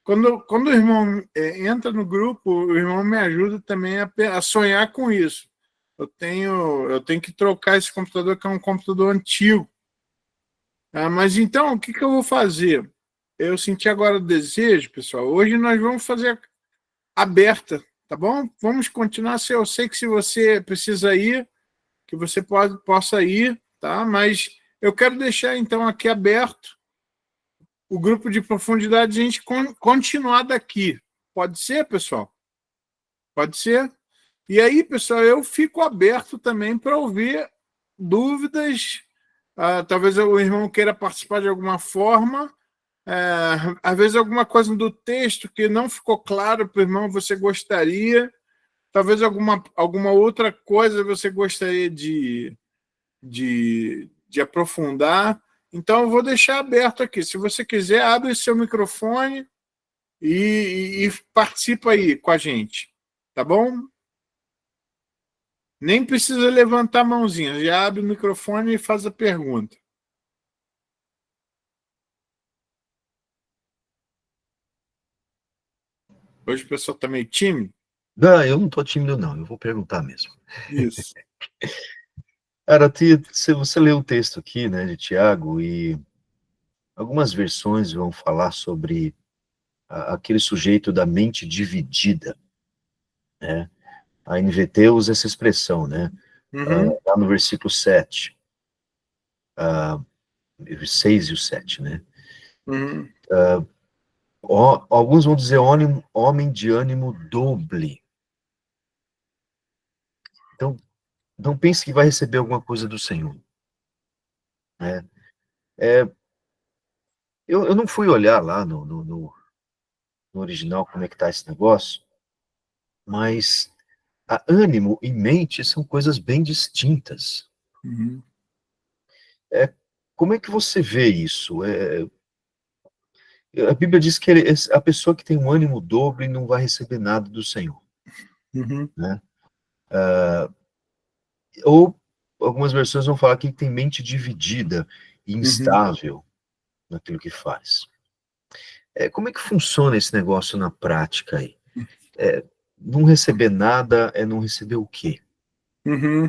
quando o irmão entra no grupo, o irmão me ajuda também a sonhar com isso. Eu tenho que trocar esse computador, que é um computador antigo. Mas então, o que eu vou fazer? Eu senti agora o desejo, pessoal. Hoje nós vamos fazer aberta, tá bom? Vamos continuar. Eu sei que se você precisa ir, que você possa ir, tá? Mas eu quero deixar, então, aqui aberto o grupo de profundidade, a gente continuar daqui. Pode ser, pessoal? Pode ser? E aí, pessoal, eu fico aberto também para ouvir dúvidas. Talvez o irmão queira participar de alguma forma. Às vezes alguma coisa do texto que não ficou claro para o irmão, você gostaria. Talvez alguma outra coisa você gostaria de aprofundar. Então, eu vou deixar aberto aqui. Se você quiser, abre seu microfone e participa aí com a gente. Tá bom? Nem precisa levantar a mãozinha. Já abre o microfone e faz a pergunta. Hoje o pessoal está meio tímido. Não, eu não estou tímido, não. Eu vou perguntar mesmo. Isso. Cara, se você lê o texto aqui, né, de Tiago, e algumas versões vão falar sobre aquele sujeito da mente dividida, né? A NVT usa essa expressão, né? Uhum. Lá no versículo 7, 6 e o 7, né? Uhum. Alguns vão dizer homem de ânimo doble. Então, não pense que vai receber alguma coisa do Senhor, né? Eu não fui olhar lá no original como é que está esse negócio, mas ânimo e mente são coisas bem distintas. Uhum. Como é que você vê isso? A Bíblia diz que a pessoa que tem um ânimo dobre não vai receber nada do Senhor, Uhum. né? Ou algumas versões vão falar que tem mente dividida e instável naquilo que faz. Como é que funciona esse negócio na prática aí? Não receber nada é não receber o quê? Uhum.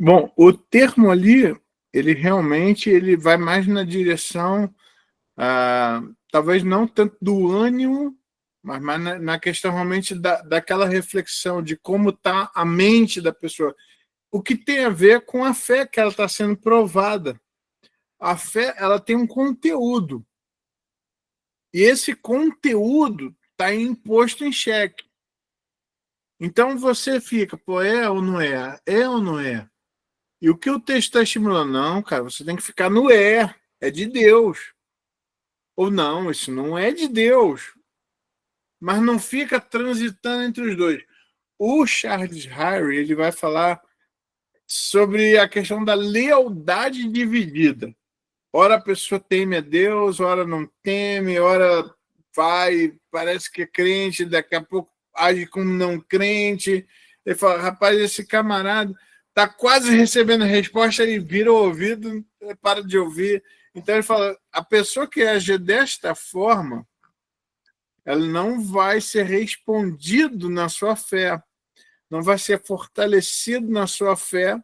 Bom, o termo ali, ele realmente vai mais na direção, talvez não tanto do ânimo, mas mais na questão realmente daquela reflexão de como está a mente da pessoa. O que tem a ver com a fé que ela está sendo provada. A fé, ela tem um conteúdo. E esse conteúdo está imposto em xeque. Então você fica, pô, é ou não é? É ou não é? E o que o texto está estimulando? Não, cara, você tem que ficar no é de Deus. Ou não, isso não é de Deus. Mas não fica transitando entre os dois. O Charles Harry, ele vai falar sobre a questão da lealdade dividida. Ora a pessoa teme a Deus, ora não teme, ora vai, parece que é crente, daqui a pouco age como não crente. Ele fala, rapaz, esse camarada está quase recebendo a resposta, ele vira o ouvido, para de ouvir. Então ele fala, a pessoa que age desta forma, ela não vai ser respondido na sua fé, não vai ser fortalecido na sua fé,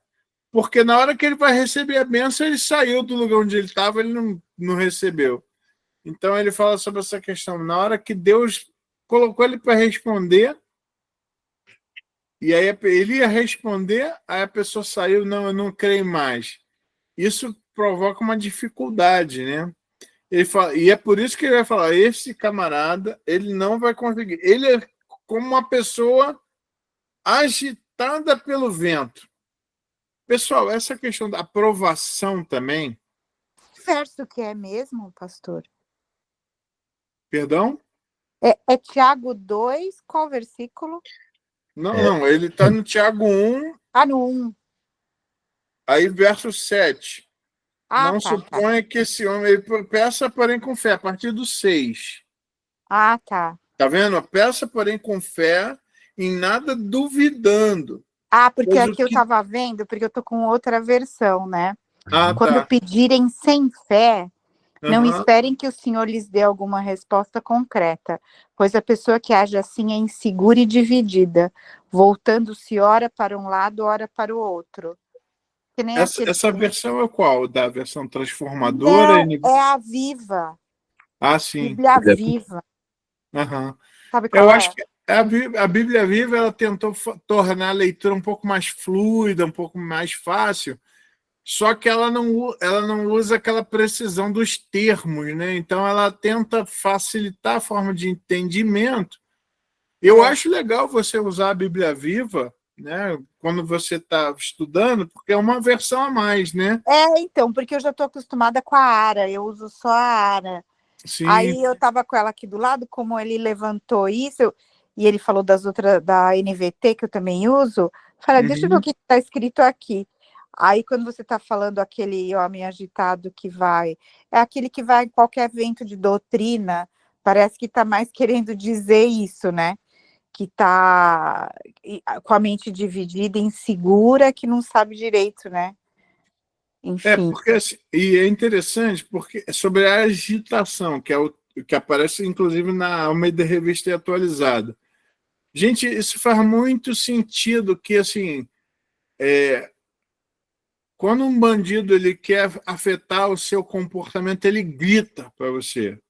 porque na hora que ele vai receber a bênção, ele saiu do lugar onde ele estava, ele não recebeu. Então ele fala sobre essa questão. Na hora que Deus colocou ele para responder, e aí ele ia responder, aí a pessoa saiu, não, eu não creio mais. Isso provoca uma dificuldade, né? Ele fala, e é por isso que ele vai falar, esse camarada, ele não vai conseguir. Ele é como uma pessoa agitada pelo vento. Pessoal, essa questão da aprovação também. Que verso que é mesmo, pastor? Perdão? É Tiago 2, qual versículo? Não, ele está no Tiago 1. No 1. Aí, verso 7. Não Tá. suponha que esse homem... Ele peça, porém, com fé. A partir do 6. Tá. Tá vendo? Peça, porém, com fé, em nada duvidando. Porque aqui eu estava vendo, porque eu estou com outra versão, né? Quando pedirem sem fé, não esperem que o Senhor lhes dê alguma resposta concreta, pois a pessoa que age assim é insegura e dividida, voltando-se ora para um lado, ora para o outro. Que nem essa versão é qual? Da versão transformadora? Não, é a Viva. Sim. Bíblia Viva. Sabe qual Eu acho que a Bíblia Viva ela tentou tornar a leitura um pouco mais fluida, um pouco mais fácil, só que ela não usa aquela precisão dos termos, né? Então ela tenta facilitar a forma de entendimento. Eu acho legal você usar a Bíblia Viva, né? Quando você está estudando, porque é uma versão a mais, né? Então, porque eu já estou acostumada com a Ara, eu uso só a Ara. Sim. Aí eu estava com ela aqui do lado, como ele levantou isso, e ele falou das outras, da NVT, que eu também uso, falei, deixa eu ver o que está escrito aqui. Aí, quando você está falando aquele homem agitado que vai, é aquele que vai em qualquer evento de doutrina, parece que está mais querendo dizer isso, né? Que está com a mente dividida, insegura, que não sabe direito, né? Enfim. Porque, e é interessante, porque é sobre a agitação, que é o que aparece, inclusive, na Almeida Revista Atualizada. Gente, isso faz muito sentido, que, assim, quando um bandido ele quer afetar o seu comportamento, ele grita para você.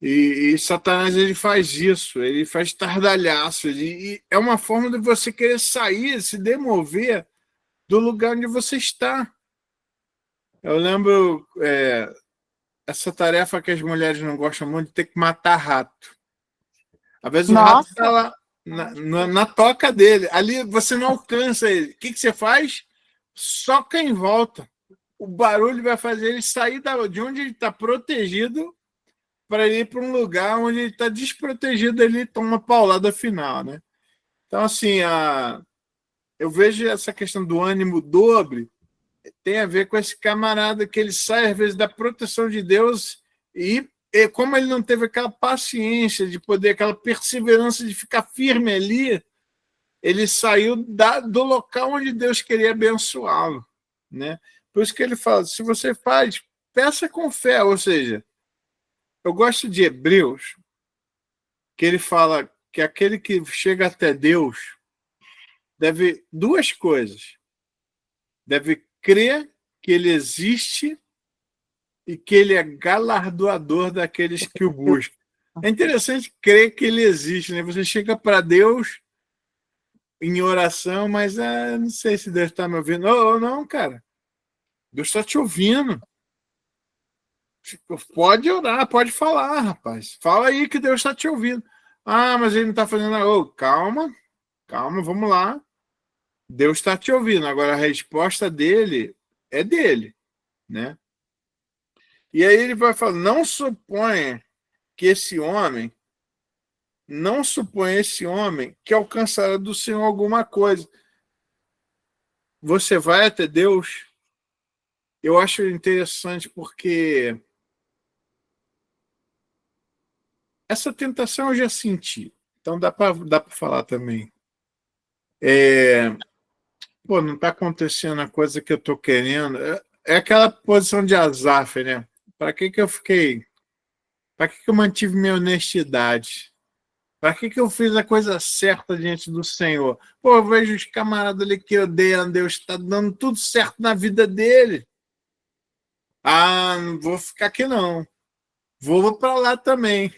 E Satanás ele faz isso, ele faz tardalhaço. E é uma forma de você querer sair, se demover do lugar onde você está. Eu lembro essa tarefa que as mulheres não gostam muito de ter que matar rato. Às vezes o rato está lá na toca dele. Ali você não alcança ele. O que você faz? Soca em volta. O barulho vai fazer ele sair de onde ele está protegido para ir para um lugar onde ele está desprotegido, ele toma paulada final, né? Então, assim, eu vejo essa questão do ânimo dobre tem a ver com esse camarada que ele sai, às vezes, da proteção de Deus e como ele não teve aquela paciência de poder, aquela perseverança de ficar firme ali, ele saiu do local onde Deus queria abençoá-lo, né? Por isso que ele fala, se você faz, peça com fé, ou seja, eu gosto de Hebreus, que ele fala que aquele que chega até Deus deve duas coisas. Deve crer que ele existe e que ele é galardoador daqueles que o buscam. É interessante crer que ele existe, né? Você chega para Deus em oração, mas não sei se Deus está me ouvindo. Não, cara. Deus está te ouvindo. Pode orar, pode falar, rapaz. Fala aí que Deus está te ouvindo. Mas ele não está fazendo nada. Calma, vamos lá. Deus está te ouvindo. Agora a resposta dele é dele, né? E aí ele vai falar, não suponha esse homem que alcançará do Senhor alguma coisa. você vai até Deus, eu acho interessante porque essa tentação eu já senti. Então dá para falar também. Pô, não está acontecendo a coisa que eu estou querendo. É aquela posição de Asaf, né? Para que eu fiquei? Para que eu mantive minha honestidade? Para que eu fiz a coisa certa diante do Senhor? Pô, eu vejo os camaradas ali que odeiam Deus, está dando tudo certo na vida dele. Ah, não vou ficar aqui não. Vou para lá também.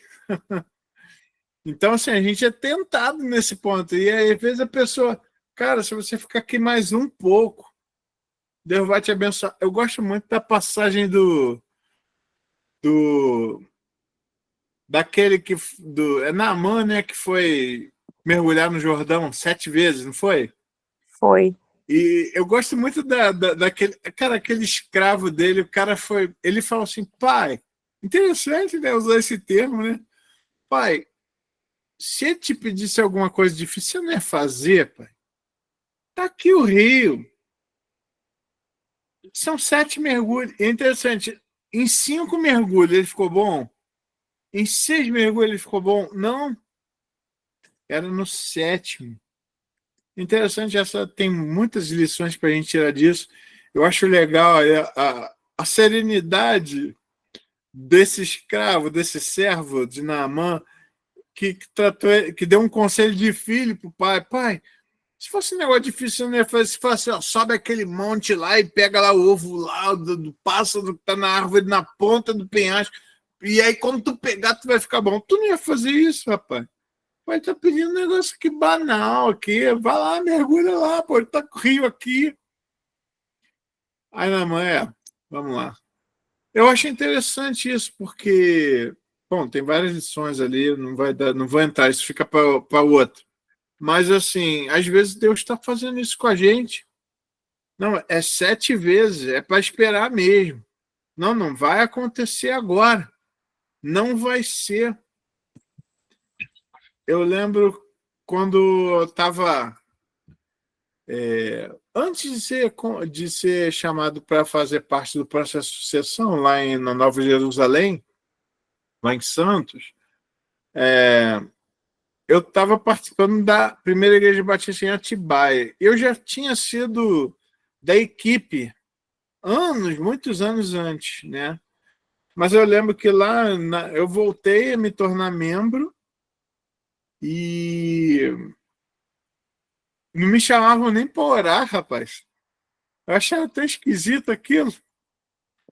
Então, assim, a gente é tentado nesse ponto. E aí, às vezes a pessoa, cara, se você ficar aqui mais um pouco, Deus vai te abençoar. Eu gosto muito da passagem do daquele que é Naamã, né, que foi mergulhar no Jordão 7 vezes, não foi? Foi. E eu gosto muito daquele, cara, aquele escravo dele, o cara foi, ele falou assim, pai, interessante, né, usar esse termo, né? Pai, se ele te pedisse alguma coisa difícil, você não ia fazer, pai? Tá aqui o rio. São 7 mergulhos. É interessante. Em 5 mergulhos ele ficou bom. Em 6 mergulhos ele ficou bom. Não. Era no 7º. Interessante, essa tem muitas lições para a gente tirar disso. Eu acho legal a serenidade desse escravo, desse servo de Naamã, que tratou, que deu um conselho de filho para o pai. Pai, se fosse um negócio difícil, eu não ia fazer. Se fosse, ó, sobe aquele monte lá e pega lá o ovo lá do pássaro que tá na árvore, na ponta do penhasco. E aí, quando tu pegar, tu vai ficar bom. Tu não ia fazer isso, rapaz. Pai, tá pedindo um negócio aqui banal aqui. Vai lá, mergulha lá, pô. Tá com o rio aqui. Aí na mãe, vamos lá. Eu acho interessante isso, porque, bom, tem várias lições ali, não vai dar, não vou entrar, isso fica para outro. Mas, assim, às vezes Deus está fazendo isso com a gente. Não, é 7 vezes, é para esperar mesmo. Não, não vai acontecer agora. Não vai ser. Eu lembro quando eu estava. Antes de ser chamado para fazer parte do processo de sucessão lá na Nova Jerusalém, lá em Santos, eu estava participando da primeira igreja batista em Atibaia. Eu já tinha sido da equipe muitos anos antes, né? Mas eu lembro que lá eu voltei a me tornar membro e não me chamavam nem para orar, rapaz. Eu achava tão esquisito aquilo.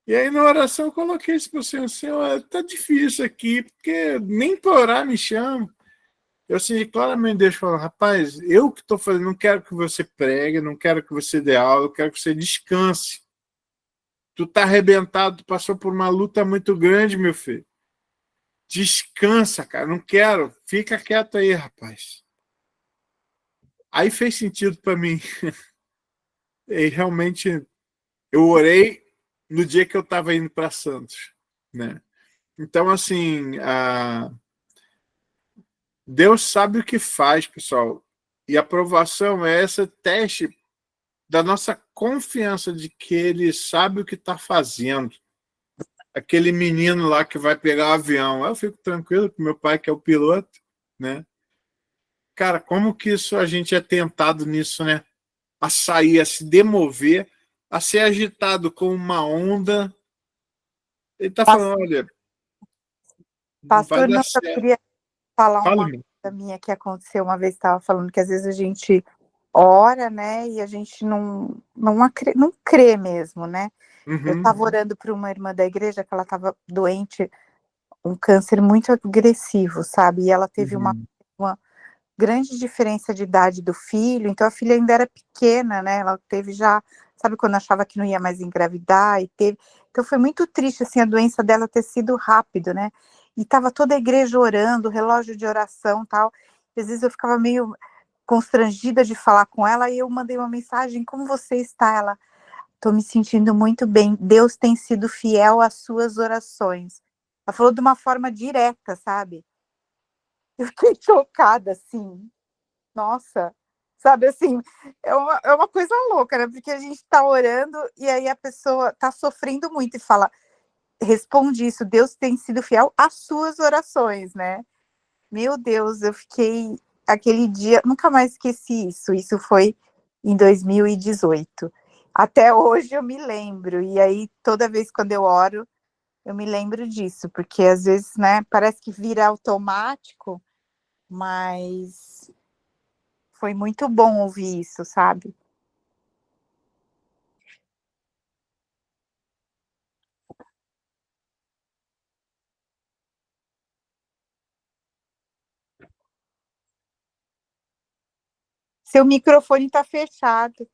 E aí na oração eu coloquei isso para o Senhor, tá difícil aqui, porque nem para orar me chamam. Eu senti claramente Deus falando, rapaz, eu que estou fazendo, não quero que você pregue, não quero que você dê aula, eu quero que você descanse. Tu tá arrebentado, tu passou por uma luta muito grande, meu filho. Descansa, cara, não quero. Fica quieto aí, rapaz. Aí fez sentido para mim. E realmente eu orei no dia que eu estava indo para Santos, né? Então, assim, Deus sabe o que faz, pessoal. E a aprovação é esse teste da nossa confiança de que ele sabe o que está fazendo. Aquele menino lá que vai pegar o avião, eu fico tranquilo com meu pai, que é o piloto, né? Cara, como que isso a gente é tentado nisso, né? A sair, a se demover, a ser agitado com uma onda. Ele está falando, olha, não vai Pastor, dar não, eu certo. queria falar uma Fala-me. coisa minha que aconteceu uma vez, estava falando que às vezes a gente ora, né, e a gente não crê mesmo, né? Eu Uhum, estava orando para uma irmã da igreja que ela estava doente, um câncer muito agressivo, sabe? E ela teve uhum, uma grande diferença de idade do filho, então a filha ainda era pequena, né? Ela teve já, sabe, quando achava que não ia mais engravidar e teve. Então foi muito triste assim a doença dela ter sido rápido, né? E tava toda a igreja orando, relógio de oração, tal. Às vezes eu ficava meio constrangida de falar com ela e eu mandei uma mensagem: "Como você está?" Ela: "Tô me sentindo muito bem. Deus tem sido fiel às suas orações." Ela falou de uma forma direta, sabe? Eu fiquei chocada assim. Nossa, Sabe, assim, é uma coisa louca, né? Porque a gente está orando e aí a pessoa está sofrendo muito e fala, responde isso, Deus tem sido fiel às suas orações, né? Meu Deus, eu fiquei aquele dia, nunca mais esqueci isso. Isso foi em 2018. Até hoje eu me lembro. E aí, toda vez quando eu oro, eu me lembro disso, porque às vezes, né, parece que vira automático, mas foi muito bom ouvir isso, sabe? Seu microfone está fechado.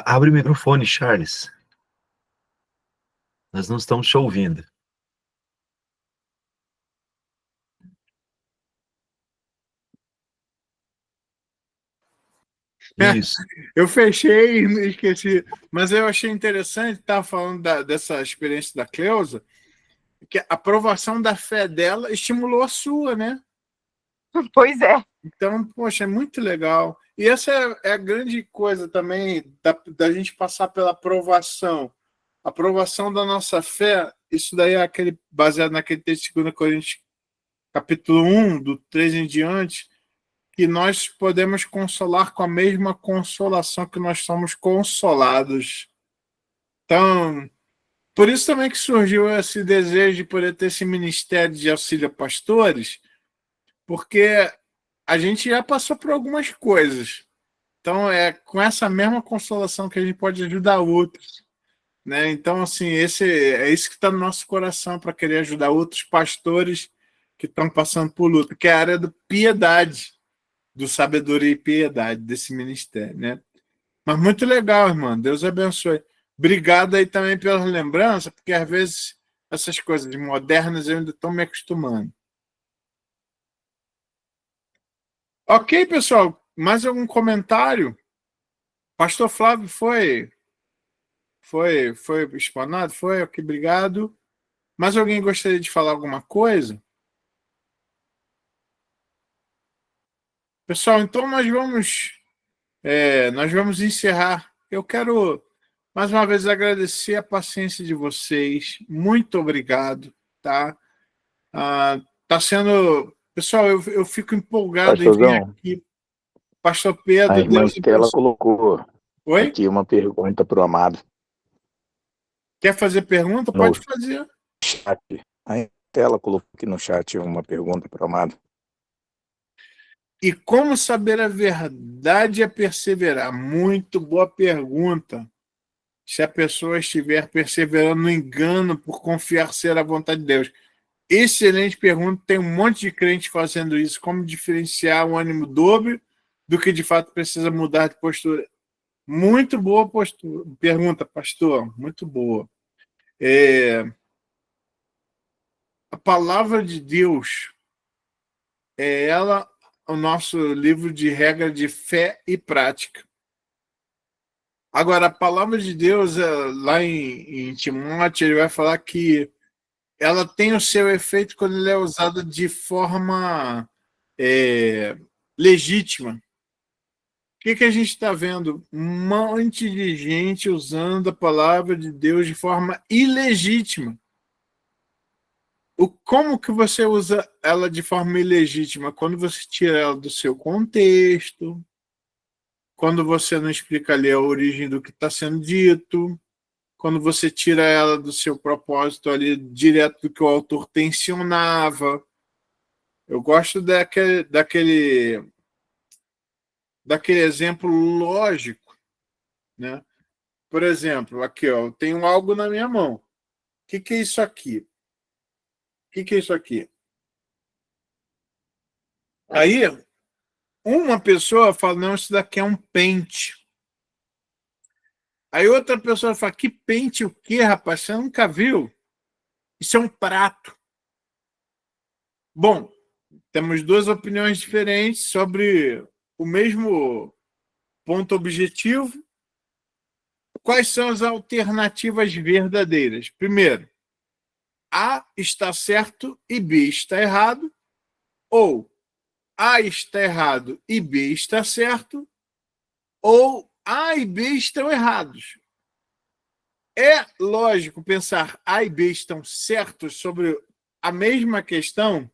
Abre o microfone, Charles. Nós não estamos te ouvindo. Isso. Eu fechei e esqueci. Mas eu achei interessante estar falando dessa experiência da Cleusa, que a aprovação da fé dela estimulou a sua, né? Pois é. Então, poxa, é muito legal. E essa é a grande coisa também da gente passar pela aprovação. A aprovação da nossa fé, isso daí é baseado naquele texto de 2 Coríntios, capítulo 1, do 3 em diante, que nós podemos consolar com a mesma consolação que nós somos consolados. Então, por isso também que surgiu esse desejo de poder ter esse ministério de auxílio a pastores, porque a gente já passou por algumas coisas. Então, é com essa mesma consolação que a gente pode ajudar outros. Né? Então, assim, é isso que está no nosso coração para querer ajudar outros pastores que estão passando por luta, que é a área do piedade, do sabedoria e piedade desse ministério. Né? Mas muito legal, irmão. Deus abençoe. Obrigado aí também pela lembrança, porque às vezes essas coisas modernas eu ainda estou me acostumando. Ok, pessoal. Mais algum comentário? Pastor Flávio foi explanado? Foi? Ok, obrigado. Mais alguém gostaria de falar alguma coisa? Pessoal, então nós vamos encerrar. Eu quero mais uma vez agradecer a paciência de vocês. Muito obrigado, tá? Tá sendo, pessoal, eu fico empolgado em vir Pastorzão, aqui. Pastor a Pedro, irmã Deus Estela abençoe. colocou Oi? aqui uma pergunta para o amado Quer fazer pergunta? no Pode fazer. chat. A Estela colocou aqui no chat uma pergunta para o amado. E como saber a verdade é perseverar? Muito boa pergunta. Se a pessoa estiver perseverando no engano por confiar ser a vontade de Deus. Excelente pergunta. Tem um monte de crente fazendo isso. Como diferenciar o ânimo dobre do que de fato precisa mudar de postura? Muito boa pergunta, pastor. Muito boa. A palavra de Deus é ela o nosso livro de regra de fé e prática. Agora, a palavra de Deus, lá em Timóteo, ele vai falar que ela tem o seu efeito quando ela é usada de forma legítima. O que a gente está vendo? Um monte de gente usando a palavra de Deus de forma ilegítima. Como que você usa ela de forma ilegítima? Quando você tira ela do seu contexto, quando você não explica ali a origem do que está sendo dito, quando você tira ela do seu propósito ali, direto do que o autor tensionava. Eu gosto daquele exemplo lógico, né? Por exemplo, aqui, ó, eu tenho algo na minha mão. O que é isso aqui? O que é isso aqui? Aí, uma pessoa fala, não, isso daqui é um pente. Aí outra pessoa fala, que pente o quê, rapaz? Você nunca viu? Isso é um prato. Bom, temos duas opiniões diferentes sobre o mesmo ponto objetivo. Quais são as alternativas verdadeiras? Primeiro, A está certo e B está errado, ou A está errado e B está certo, ou A e B estão errados. É lógico pensar A e B estão certos sobre a mesma questão?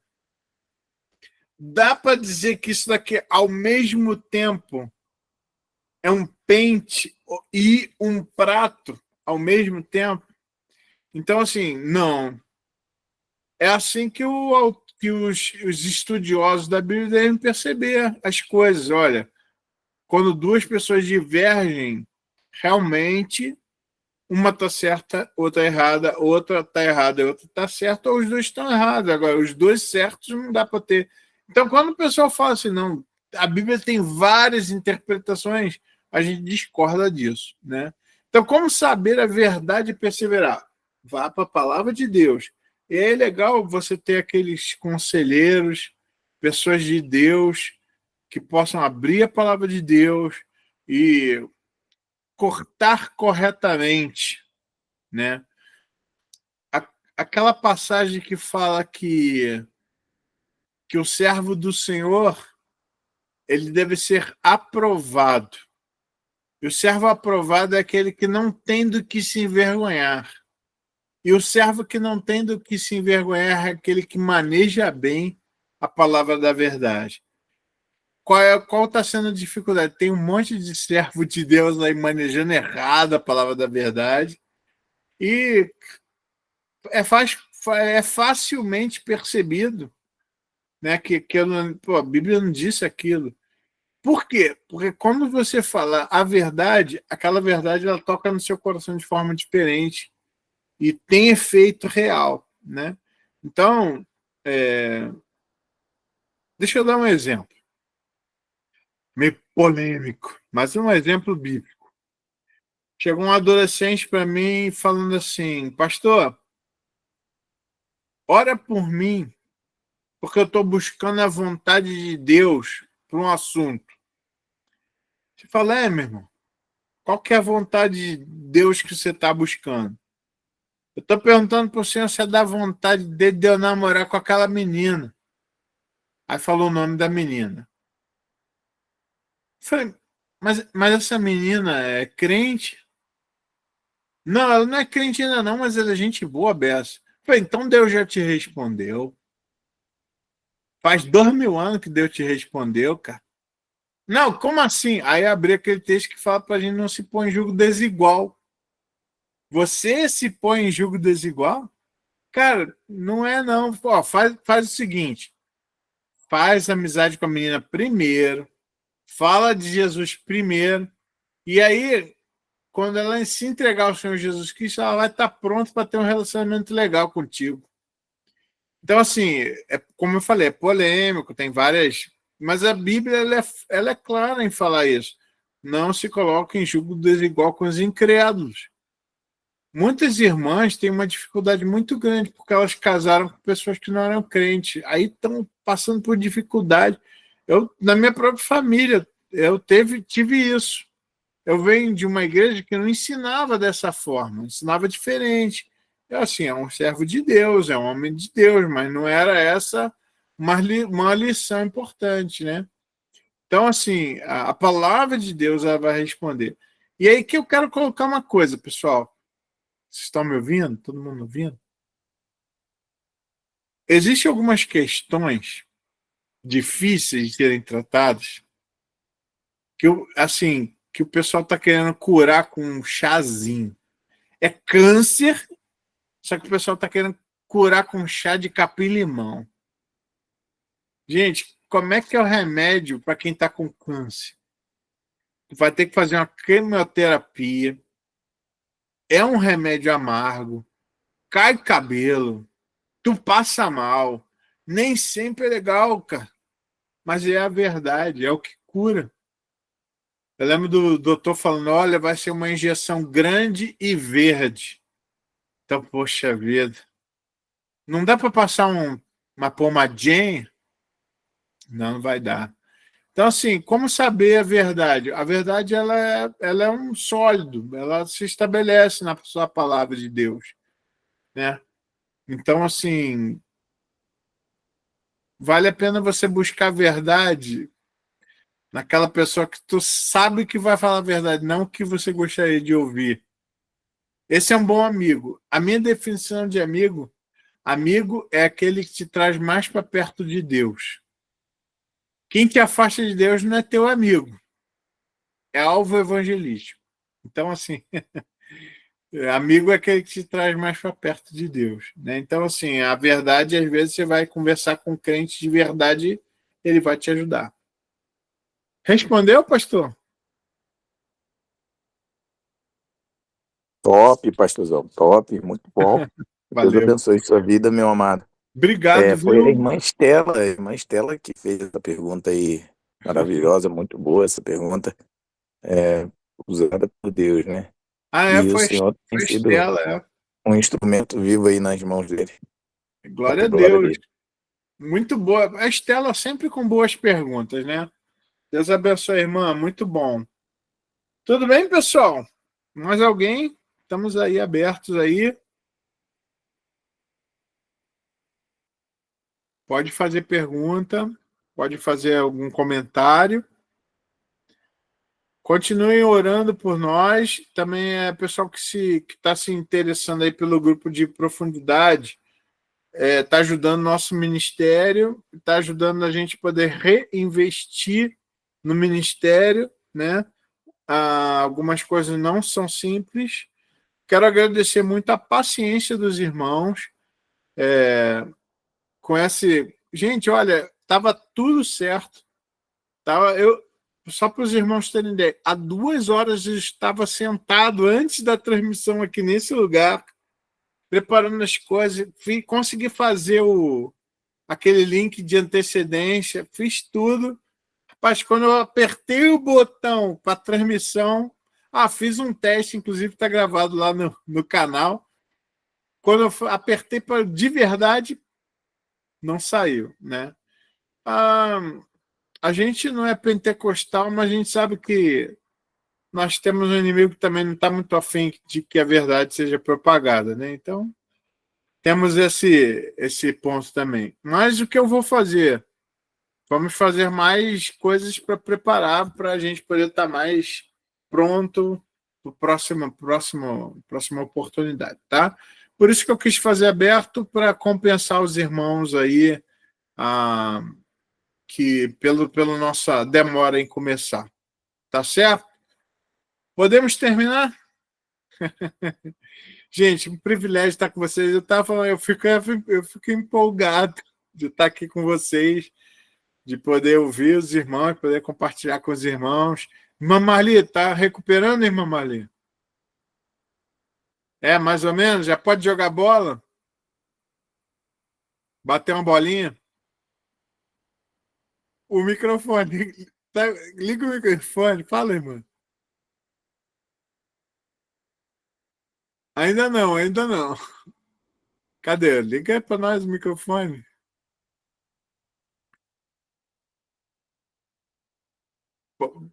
Dá para dizer que isso daqui, ao mesmo tempo, é um pente e um prato ao mesmo tempo? Então, assim, não. É assim que, que os estudiosos da Bíblia devem perceber as coisas. Olha, quando duas pessoas divergem, realmente uma está certa, outra errada, outra está errada, outra está certa, ou os dois estão errados. Agora, os dois certos não dá para ter. Então, quando o pessoal fala assim, não, a Bíblia tem várias interpretações, a gente discorda disso, né? Então, como saber a verdade e perseverar? Vá para a palavra de Deus. E é legal você ter aqueles conselheiros, pessoas de Deus, que possam abrir a palavra de Deus e cortar corretamente, né? Aquela passagem que fala que o servo do Senhor ele deve ser aprovado. E o servo aprovado é aquele que não tem do que se envergonhar. E o servo que não tem do que se envergonhar é aquele que maneja bem a palavra da verdade. Qual está sendo a dificuldade? Tem um monte de servo de Deus aí manejando errado a palavra da verdade. E é facilmente percebido, né, que a Bíblia não disse aquilo. Por quê? Porque quando você fala a verdade, aquela verdade ela toca no seu coração de forma diferente e tem efeito real, né? Então, deixa eu dar um exemplo, meio polêmico, mas é um exemplo bíblico. Chegou um adolescente para mim falando assim, pastor, ora por mim, porque eu estou buscando a vontade de Deus para um assunto. Você fala, meu irmão, qual que é a vontade de Deus que você está buscando? Eu estou perguntando para o senhor se é da vontade de eu namorar com aquela menina. Aí falou o nome da menina. Eu falei, mas essa menina é crente? Não, ela não é crente ainda não, mas ela é gente boa, beça. Eu falei, então Deus já te respondeu. Faz 2000 anos que Deus te respondeu, cara. Não, como assim? Aí abri aquele texto que fala para a gente não se pôr em julgo desigual. Você se põe em julgo desigual? Cara, não é não. Ó, faz o seguinte. Faz amizade com a menina primeiro. Fala de Jesus primeiro. E aí, quando ela se entregar ao Senhor Jesus Cristo, ela vai estar pronta para ter um relacionamento legal contigo. Então, assim, como eu falei, é polêmico, tem várias... Mas a Bíblia ela é clara em falar isso. Não se coloque em julgo desigual com os incrédulos. Muitas irmãs têm uma dificuldade muito grande porque elas casaram com pessoas que não eram crentes. Aí estão passando por dificuldade. Na minha própria família, eu tive isso. Eu venho de uma igreja que não ensinava dessa forma, ensinava diferente. Assim, é um servo de Deus, é um homem de Deus, mas não era essa uma lição importante, né? Então, assim, a palavra de Deus ela vai responder. E aí que eu quero colocar uma coisa, pessoal. Vocês estão me ouvindo? Todo mundo ouvindo? Existem algumas questões difíceis de serem tratadas que, que o pessoal está querendo curar com um chazinho. É câncer, só que o pessoal está querendo curar com chá de capim-limão. Gente, como é que é o remédio para quem está com câncer? Vai ter que fazer uma quimioterapia. É um remédio amargo. Cai cabelo. Tu passa mal. Nem sempre é legal, cara. Mas é a verdade, é o que cura. Eu lembro do doutor falando, olha, vai ser uma injeção grande e verde. Então, poxa vida. Não dá para passar uma pomadinha? Não vai dar. Então, assim, como saber a verdade? A verdade ela é um sólido, ela se estabelece na sua palavra de Deus, né? Então, assim, vale a pena você buscar a verdade naquela pessoa que tu sabe que vai falar a verdade, não o que você gostaria de ouvir. Esse é um bom amigo. A minha definição de amigo, amigo é aquele que te traz mais para perto de Deus. Quem te afasta de Deus não é teu amigo, é alvo evangelístico. Então, assim, amigo é aquele que te traz mais para perto de Deus, né? Então, assim, a verdade, às vezes, você vai conversar com um crente de verdade, ele vai te ajudar. Respondeu, pastor? Top, pastorzão, top, muito bom. Deus Valeu. abençoe sua vida, meu amado. Obrigado, Foi viu? a irmã Estela que fez essa pergunta aí, maravilhosa, muito boa essa pergunta, usada por Deus, né? Ah, E o foi Senhor tem sido Estela, é. um instrumento vivo aí nas mãos dele, para Glória a a glória Deus. dele. Muito boa. A Estela sempre com boas perguntas, né? Deus abençoe, irmã. Muito bom. Tudo bem, pessoal? Mais alguém? Estamos aí abertos aí. Pode fazer pergunta, pode fazer algum comentário. Continuem orando por nós. Também é pessoal que está se interessando aí pelo grupo de profundidade. Está ajudando nosso ministério, está ajudando a gente poder reinvestir no ministério, né? Algumas coisas não são simples. Quero agradecer muito a paciência dos irmãos com esse. Gente, olha, estava tudo certo. Só para os irmãos terem ideia, há 2 horas eu estava sentado antes da transmissão aqui nesse lugar, preparando as coisas, consegui fazer aquele link de antecedência, fiz tudo. Rapaz, quando eu apertei o botão para transmissão, fiz um teste, inclusive está gravado lá no canal. Quando eu apertei de verdade, não saiu, né? A gente não é pentecostal, mas a gente sabe que nós temos um inimigo que também não está muito afim de que a verdade seja propagada, né? Então, temos esse ponto também. Mas o que eu vou fazer? Vamos fazer mais coisas para preparar para a gente poder estar mais pronto para a próxima oportunidade, tá? Por isso que eu quis fazer aberto para compensar os irmãos aí que pela nossa demora em começar. Tá certo? Podemos terminar? Gente, um privilégio estar com vocês. Eu fico empolgado de estar aqui com vocês, de poder ouvir os irmãos, poder compartilhar com os irmãos. Irmã Marli, está recuperando, irmã Marli? Mais ou menos? Já pode jogar bola? Bater uma bolinha? O microfone. Liga o microfone. Fala, irmã. Ainda não, ainda não. Cadê? Liga para nós o microfone.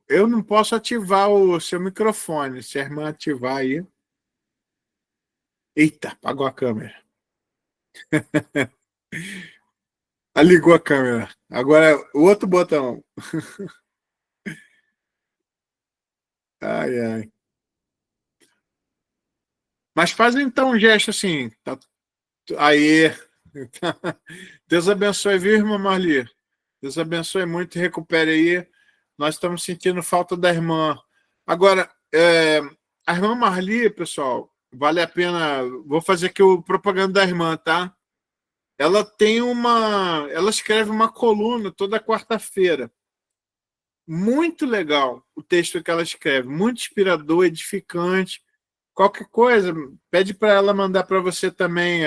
Eu não posso ativar o seu microfone. Se a irmã ativar aí. Eita, apagou a câmera. Ligou a câmera. Agora o outro botão. Ai, ai. Mas faz então um gesto assim. Tá, aí. Deus abençoe, viu, irmã Marli? Deus abençoe muito e recupere aí. Nós estamos sentindo falta da irmã. Agora, a irmã Marli, pessoal, vale a pena. Vou fazer aqui o propaganda da irmã, tá? Ela escreve uma coluna toda quarta-feira. Muito legal o texto que ela escreve, muito inspirador, edificante. Qualquer coisa, pede para ela mandar para você também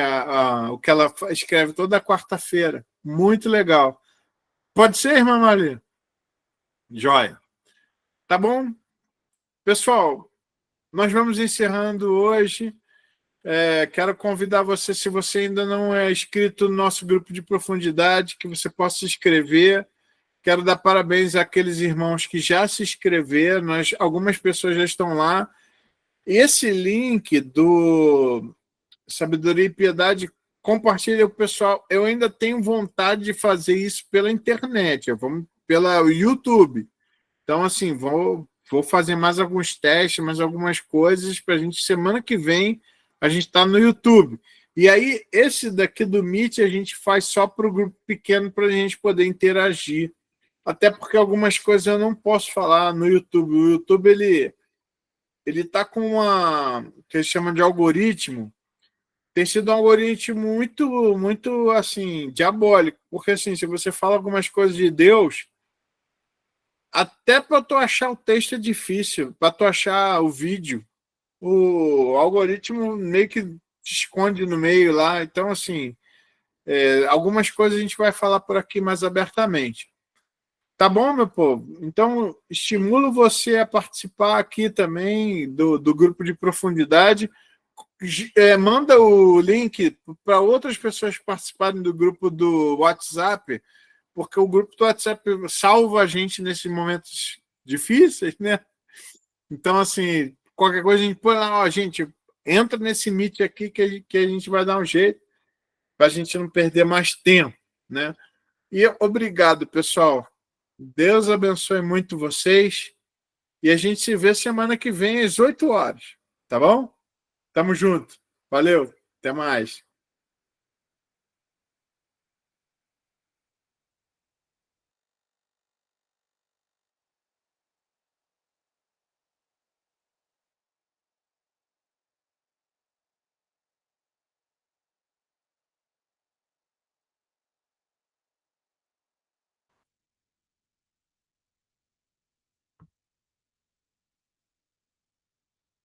o que ela escreve toda quarta-feira. Muito legal. Pode ser, irmã Maria? Joia. Tá bom? Pessoal, nós vamos encerrando hoje. Quero convidar você, se você ainda não é inscrito no nosso grupo de profundidade, que você possa se inscrever. Quero dar parabéns àqueles irmãos que já se inscreveram. Algumas pessoas já estão lá. Esse link do Sabedoria e Piedade compartilha com o pessoal. Eu ainda tenho vontade de fazer isso pela internet, vamos pela YouTube. Então, assim, vou fazer mais alguns testes, mais algumas coisas para a gente, semana que vem, a gente está no YouTube. E aí, esse daqui do Meet a gente faz só para o grupo pequeno para a gente poder interagir. Até porque algumas coisas eu não posso falar no YouTube. O YouTube, ele está com uma que eles chamam de algoritmo. Tem sido um algoritmo muito, muito, assim, diabólico. Porque, assim, se você fala algumas coisas de Deus, até para tu achar o texto é difícil, para tu achar o vídeo. O algoritmo meio que te esconde no meio lá. Então, assim, algumas coisas a gente vai falar por aqui mais abertamente. Tá bom, meu povo? Então, estimulo você a participar aqui também do grupo de profundidade. Manda o link para outras pessoas participarem do grupo do WhatsApp, porque o grupo do WhatsApp salva a gente nesses momentos difíceis, né? Então, assim, qualquer coisa a gente põe lá, ó, gente, entra nesse Meet aqui que a gente vai dar um jeito para a gente não perder mais tempo, né? E obrigado, pessoal. Deus abençoe muito vocês e a gente se vê semana que vem às 8 horas, tá bom? Tamo junto. Valeu, até mais.